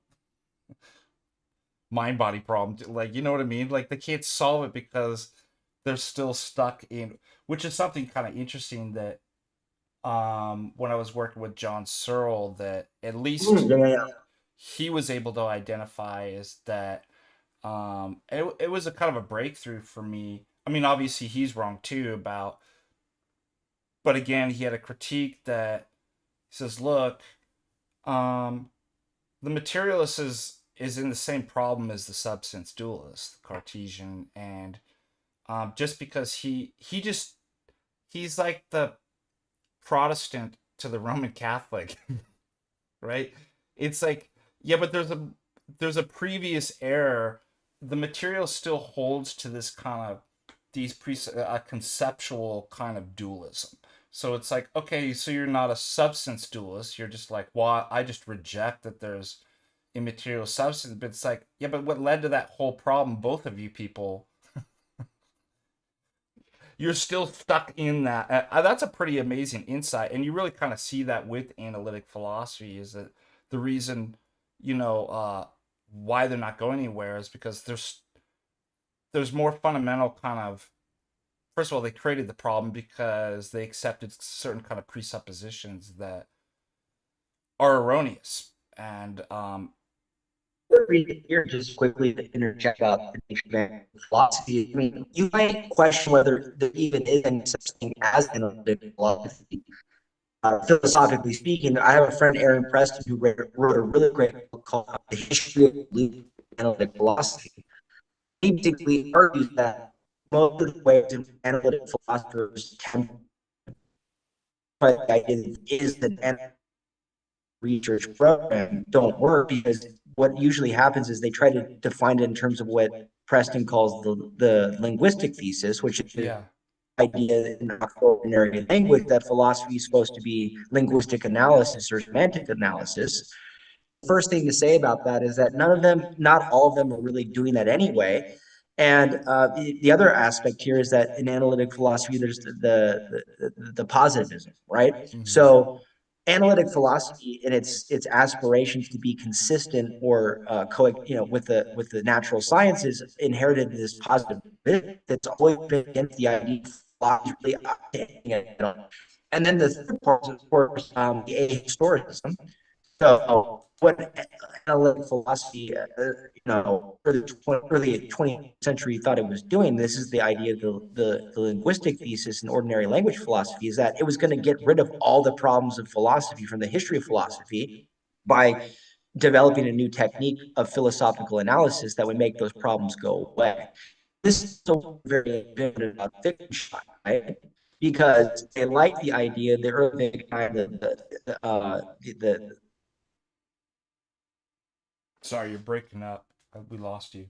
mind body problem. Like, you know what I mean? Like, they can't solve it because they're still stuck in, which is something kind of interesting that when I was working with John Searle, that at least Yeah, yeah, he was able to identify is that it was a kind of a breakthrough for me. I mean, obviously he's wrong too about, but again, he had a critique that says, look, um, the materialist is in the same problem as the substance dualist, the Cartesian, and just because he's like the Protestant to the Roman Catholic, right? It's like, yeah, but there's a previous error. The material still holds to this kind of a conceptual kind of dualism. So it's like, okay, so you're not a substance dualist. You're just like, well, I just reject that there's immaterial substance. But it's like, yeah, but what led to that whole problem, both of you people, you're still stuck in that. That's a pretty amazing insight, and you really kind of see that with analytic philosophy. Is that the reason, why they're not going anywhere is because there's more fundamental kind of. First of all, they created the problem because they accepted certain kind of presuppositions that are erroneous, and here just quickly to interject about the nature of philosophy. I mean, you might question whether there even is any such thing as analytic philosophy. Philosophically speaking, I have a friend, Aaron Preston, who wrote a really great book called The History of Analytic Philosophy. He basically argues that most of the ways analytic philosophers can try the idea is that research program don't work because what usually happens is they try to define it in terms of what Preston calls the linguistic thesis, which is the yeah, idea in ordinary language that philosophy is supposed to be linguistic analysis or semantic analysis. First thing to say about that is that none of them, not all of them, are really doing that anyway. And the other aspect here is that in analytic philosophy, there's the positivism, right? mm-hmm. So analytic philosophy in its aspirations to be consistent or with the natural sciences inherited this positive that's always been against the idea of philosophy really it. And then the third part is, of course, the ahistoricism. So what analytic philosophy, early 20th century thought it was doing, this is the idea of the linguistic thesis in ordinary language philosophy, is that it was going to get rid of all the problems of philosophy from the history of philosophy by developing a new technique of philosophical analysis that would make those problems go away. This is so very good about Wittgenstein, right? Because they like the idea, the early Wittgenstein, the Sorry, you're breaking up. We lost you.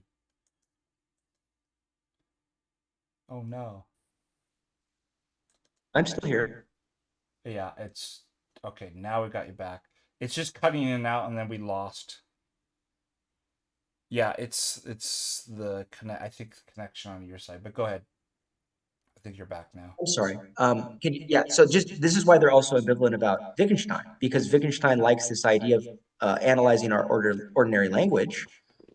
Oh no. I'm still here. Yeah, it's okay. Now we got you back. It's just cutting in and out, and then we lost. Yeah, it's the connect. I think the connection on your side. But go ahead. I think you're back now. I'm sorry. Yeah. So just this is why they're also ambivalent about Wittgenstein, because Wittgenstein likes this idea of analyzing our ordinary language.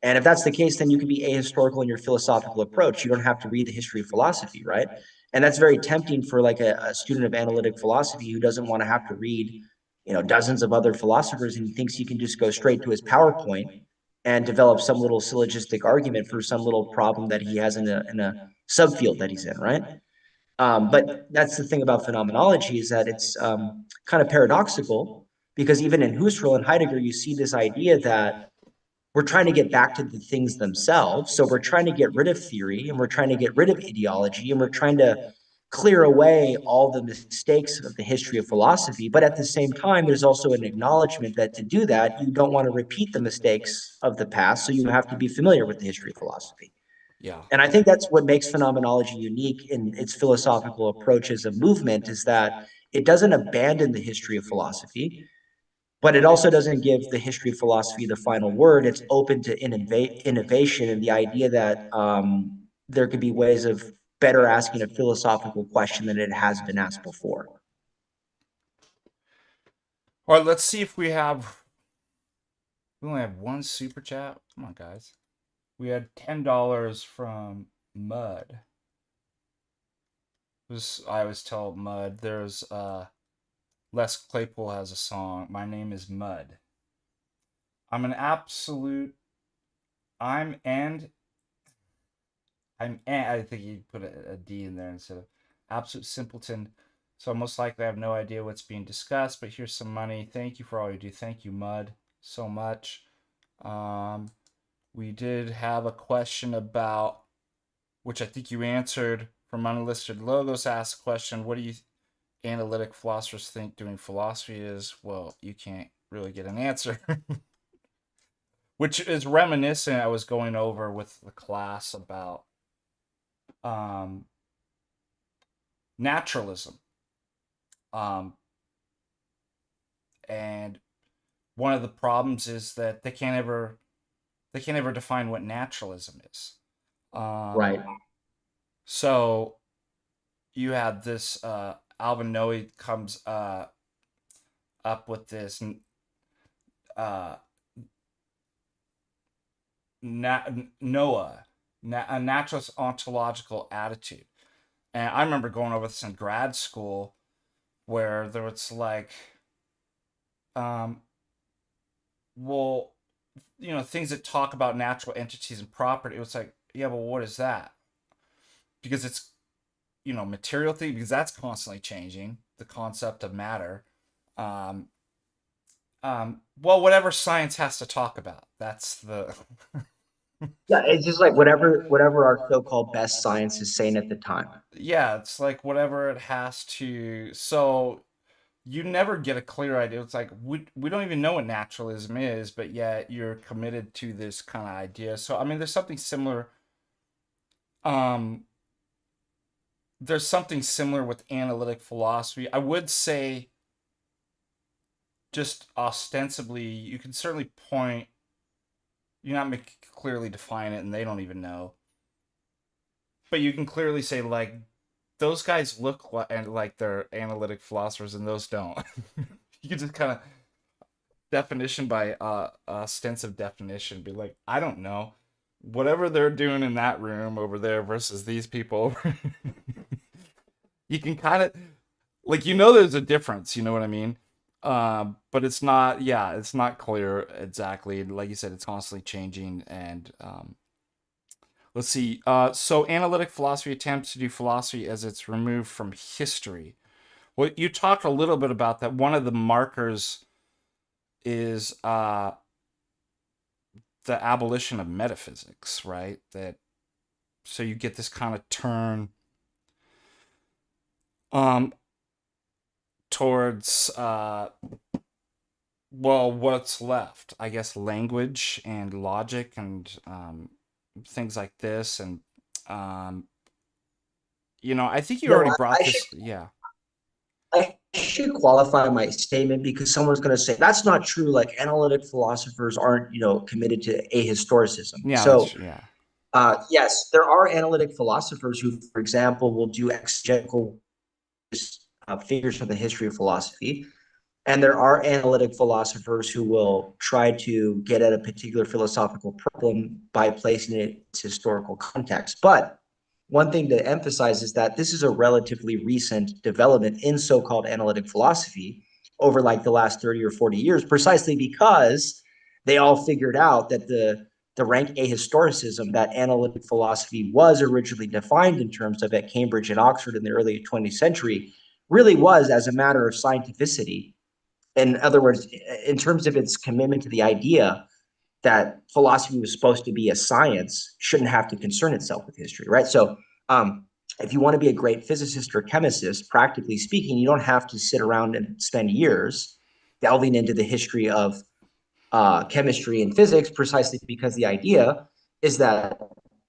And if that's the case, then you can be ahistorical in your philosophical approach. You don't have to read the history of philosophy, right? And that's very tempting for like a student of analytic philosophy who doesn't want to have to read, dozens of other philosophers, and he thinks he can just go straight to his PowerPoint and develop some little syllogistic argument for some little problem that he has in a subfield that he's in, right? But that's the thing about phenomenology, is that it's kind of paradoxical, because even in Husserl and Heidegger, you see this idea that we're trying to get back to the things themselves. So we're trying to get rid of theory, and we're trying to get rid of ideology, and we're trying to clear away all the mistakes of the history of philosophy. But at the same time, there's also an acknowledgement that to do that, you don't want to repeat the mistakes of the past. So you have to be familiar with the history of philosophy. Yeah. And I think that's what makes phenomenology unique in its philosophical approach as a movement, is that it doesn't abandon the history of philosophy, but it also doesn't give the history of philosophy the final word. It's open to innovation and the idea that there could be ways of better asking a philosophical question than it has been asked before. All right. Let's see if we have. We only have one super chat. Come on, guys. We had $10 from Mud. I always tell Mud. There's Les Claypool has a song. My name is Mud. I'm an absolute. I'm and I think you put a D in there instead of absolute simpleton. So most likely I have no idea what's being discussed, but here's some money. Thank you for all you do. Thank you, Mud, so much. Um, we did have a question about, which I think you answered, from Unlisted Logos. Asked a question: what do you analytic philosophers think doing philosophy is? Well, you can't really get an answer. Which is reminiscent. I was going over with the class about um, naturalism. Um, and one of the problems is that they can't ever define what naturalism is. Right. So you had this Alvin Noe comes up with this uh, Noah, a naturalist ontological attitude. And I remember going over this in grad school, where there was like, um, well, things that talk about natural entities and property. It was like, yeah, well, what is that? Because it's, material thing, because that's constantly changing, the concept of matter. Um, well, whatever science has to talk about, that's the. Yeah, it's just like whatever our so-called best science is saying at the time. Yeah, it's like whatever it has to. So you never get a clear idea. It's like we don't even know what naturalism is, but yet you're committed to this kind of idea. So I mean, um there's something similar with analytic philosophy. I would say, just ostensibly, you can certainly point, you not make clearly define it, and they don't even know. But you can clearly say, like, those guys look like they're analytic philosophers, and those don't. You could just kind of definition by ostensive definition be like, I don't know, whatever they're doing in that room over there versus these people over. You can kind of like, there's a difference, you know what I mean? But it's not, yeah, it's not clear exactly. Like you said, it's constantly changing. And let's see. So analytic philosophy attempts to do philosophy as it's removed from history. Well, you talked a little bit about that. One of the markers is the abolition of metaphysics, right? That so you get this kind of turn um towards well, what's left? I guess language and logic and things like this. And um, I think you No, already brought I should this. Yeah, I should qualify my statement because someone's going to say that's not true. Like analytic philosophers aren't, committed to ahistoricism. yeah, So, that's yeah, yes, there are analytic philosophers who, for example, will do exegetical figures from the history of philosophy. And there are analytic philosophers who will try to get at a particular philosophical problem by placing it in its historical context. But one thing to emphasize is that this is a relatively recent development in so-called analytic philosophy over like the last 30 or 40 years, precisely because they all figured out that the rank ahistoricism that analytic philosophy was originally defined in terms of at Cambridge and Oxford in the early 20th century really was as a matter of scientificity. In other words, in terms of its commitment to the idea that philosophy was supposed to be a science, shouldn't have to concern itself with history, right? So, if you want to be a great physicist or chemist, practically speaking, you don't have to sit around and spend years delving into the history of chemistry and physics, precisely because the idea is that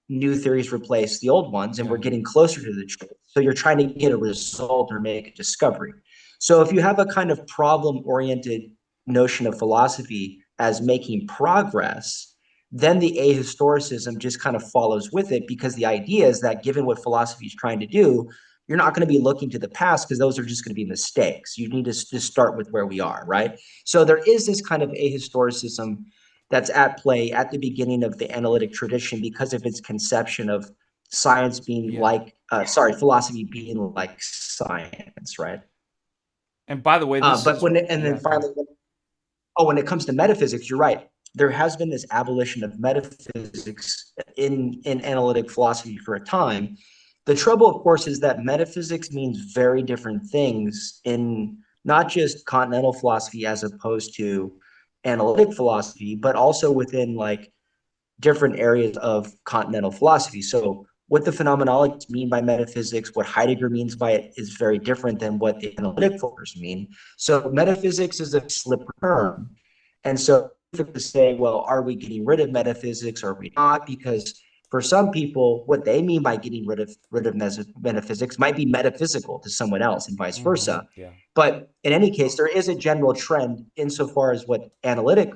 new theories replace the old ones and yeah. we're getting closer to the truth. So you're trying to get a result or make a discovery. So if you have a kind of problem oriented notion of philosophy as making progress, then the ahistoricism just kind of follows with it because the idea is that given what philosophy is trying to do, you're not going to be looking to the past because those are just going to be mistakes. You need to just start with where we are, right? So there is this kind of ahistoricism that's at play at the beginning of the analytic tradition because of its conception of science being Yeah. like, philosophy being like science, right? And by the way, this But is and then yeah. Go ahead. finally, when it comes to metaphysics, you're right. There has been this abolition of metaphysics in analytic philosophy for a time. The trouble, of course, is that metaphysics means very different things in not just continental philosophy as opposed to analytic philosophy, but also within like different areas of continental philosophy. So what the phenomenologists mean by metaphysics, what Heidegger means by it, is very different than what the analytic thinkers mean. So metaphysics is a slippery term. And so to say, well, are we getting rid of metaphysics or are we not? Because for some people, what they mean by getting rid of metaphysics might be metaphysical to someone else and vice versa. Yeah. But in any case, there is a general trend insofar as what analytic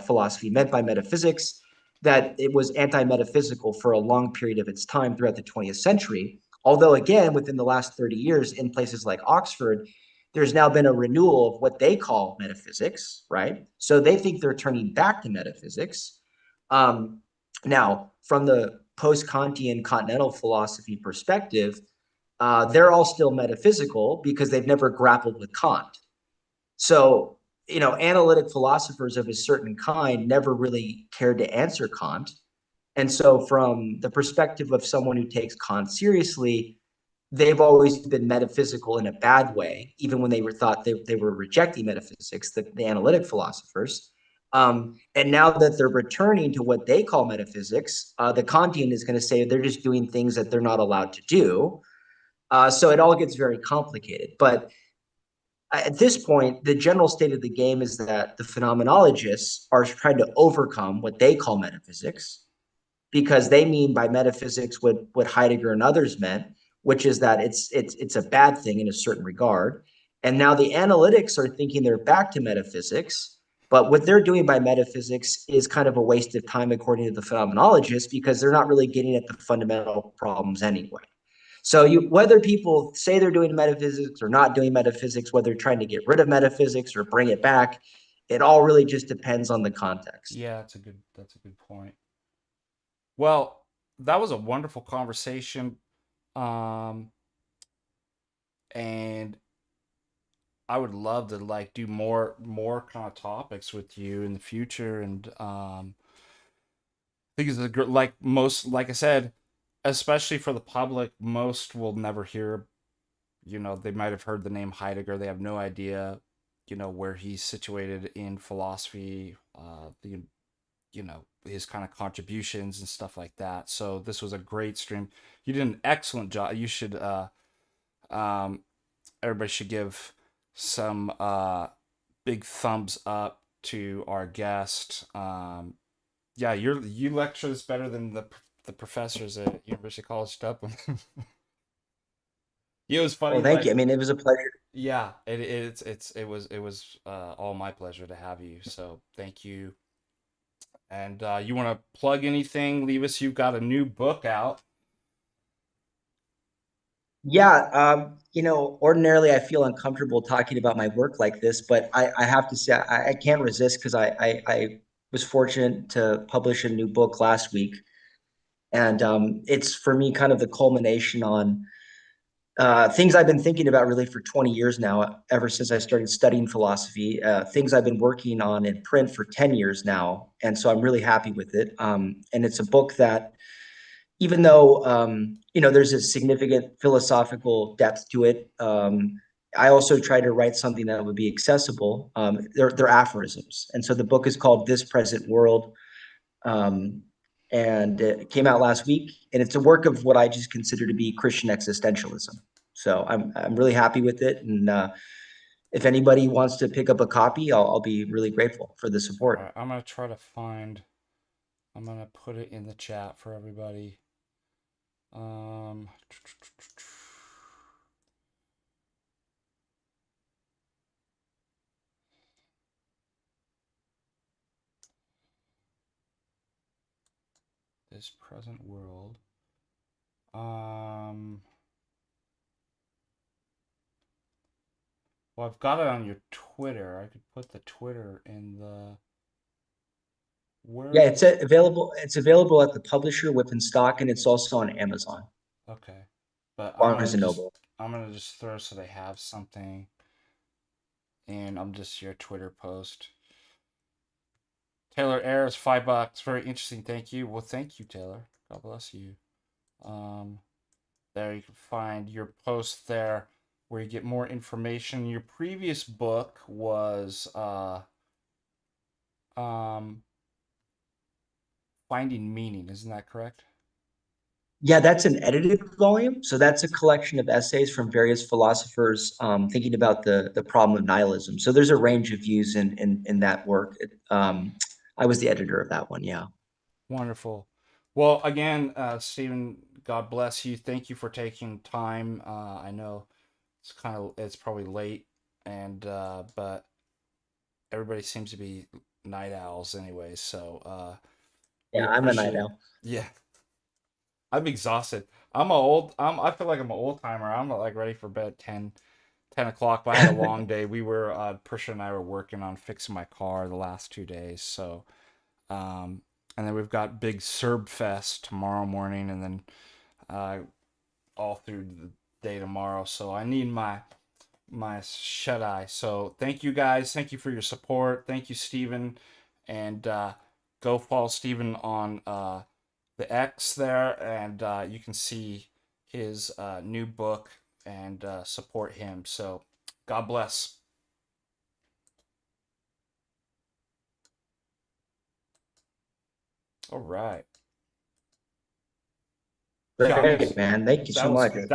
philosophy meant by metaphysics, that it was anti-metaphysical for a long period of its time throughout the 20th century. Although, again, within the last 30 years, in places like Oxford, there's now been a renewal of what they call metaphysics, right? So they think they're turning back to metaphysics. Now, from the post-Kantian continental philosophy perspective, they're all still metaphysical because they've never grappled with Kant. So, analytic philosophers of a certain kind never really cared to answer Kant. And so, from the perspective of someone who takes Kant seriously, they've always been metaphysical in a bad way, even when they were thought they were rejecting metaphysics, the analytic philosophers. And now that they're returning to what they call metaphysics, the Kantian is going to say they're just doing things that they're not allowed to do. So it all gets very complicated. But at this point, the general state of the game is that the phenomenologists are trying to overcome what they call metaphysics because they mean by metaphysics what Heidegger and others meant, which is that it's a bad thing in a certain regard. And now the analytics are thinking they're back to metaphysics, but what they're doing by metaphysics is kind of a waste of time according to the phenomenologists because they're not really getting at the fundamental problems anyway. So you, whether people say they're doing metaphysics or not doing metaphysics, whether they're trying to get rid of metaphysics or bring it back, it all really just depends on the context. Yeah, that's a good point. Well, that was a wonderful conversation. Um, and I would love to like do more kind of topics with you in the future. And I think it's a good, like most, like I said, especially for the public, most will never hear. They might have heard the name Heidegger. They have no idea, where he's situated in philosophy. His kind of contributions and stuff like that. So this was a great stream. You did an excellent job. You should um everybody should give some big thumbs up to our guest. Yeah, you lecture this better than the professors at University College Dublin. It was Well, funny, thank you. like, I mean, it was a pleasure. yeah, it was all my pleasure to have you. So thank you. And you want to plug anything, Levis? You've got a new book out. Yeah, ordinarily I feel uncomfortable talking about my work like this, but I have to say I can't resist because I was fortunate to publish a new book last week, and it's for me kind of the culmination on things I've been thinking about really for 20 years now, ever since I started studying philosophy, things I've been working on in print for 10 years now. And so I'm really happy with it. And it's a book that, even though, there's a significant philosophical depth to it, I also try to write something that would be accessible. They're aphorisms. And so the book is called This Present World, um, and it came out last week. And it's a work of what I just consider to be Christian existentialism. So I'm really happy with it, and if anybody wants to pick up a copy, I'll be really grateful for the All support. right, I'm gonna try to find. I'm gonna put it in the chat for everybody. Um, this present world. Um, well, I've got it on your Twitter. I could put the Twitter in the. Where Yeah, is? available. It's available at the publisher within stock, and it's also on Amazon, Okay, but Barnes and Noble. I'm gonna just throw so they have something, and I'm just your Twitter post. Taylor Ayers, $5. Very interesting. Thank you. Well, thank you, Taylor. God bless you. Um, there you can find your post there where you get more information. Your previous book was um Finding Meaning, isn't that correct? Yeah, that's an edited volume. So that's a collection of essays from various philosophers, thinking about the problem of nihilism. So there's a range of views in that work. I was the editor of that one. Yeah. Wonderful. Well, again, Stephen, God bless you. Thank you for taking time. I know it's probably late, and but everybody seems to be night owls anyway. So we Yeah, I'm a night appreciate. owl. Yeah, I'm exhausted. I feel like I'm an old timer. I'm like ready for bed 10 o'clock. But I had a long day. We were Prisha and I were working on fixing my car the last 2 days. So um, and then we've got big Serb Fest tomorrow morning, and then uh, all through the day tomorrow. So I need my shut eye. So thank you guys. Thank you for your support. Thank you, Stephen, and go follow Stephen on the X there, and you can see his new book and support him. So God bless. All right. Yeah, I'm Great, ex- man. Thank you that so was much. that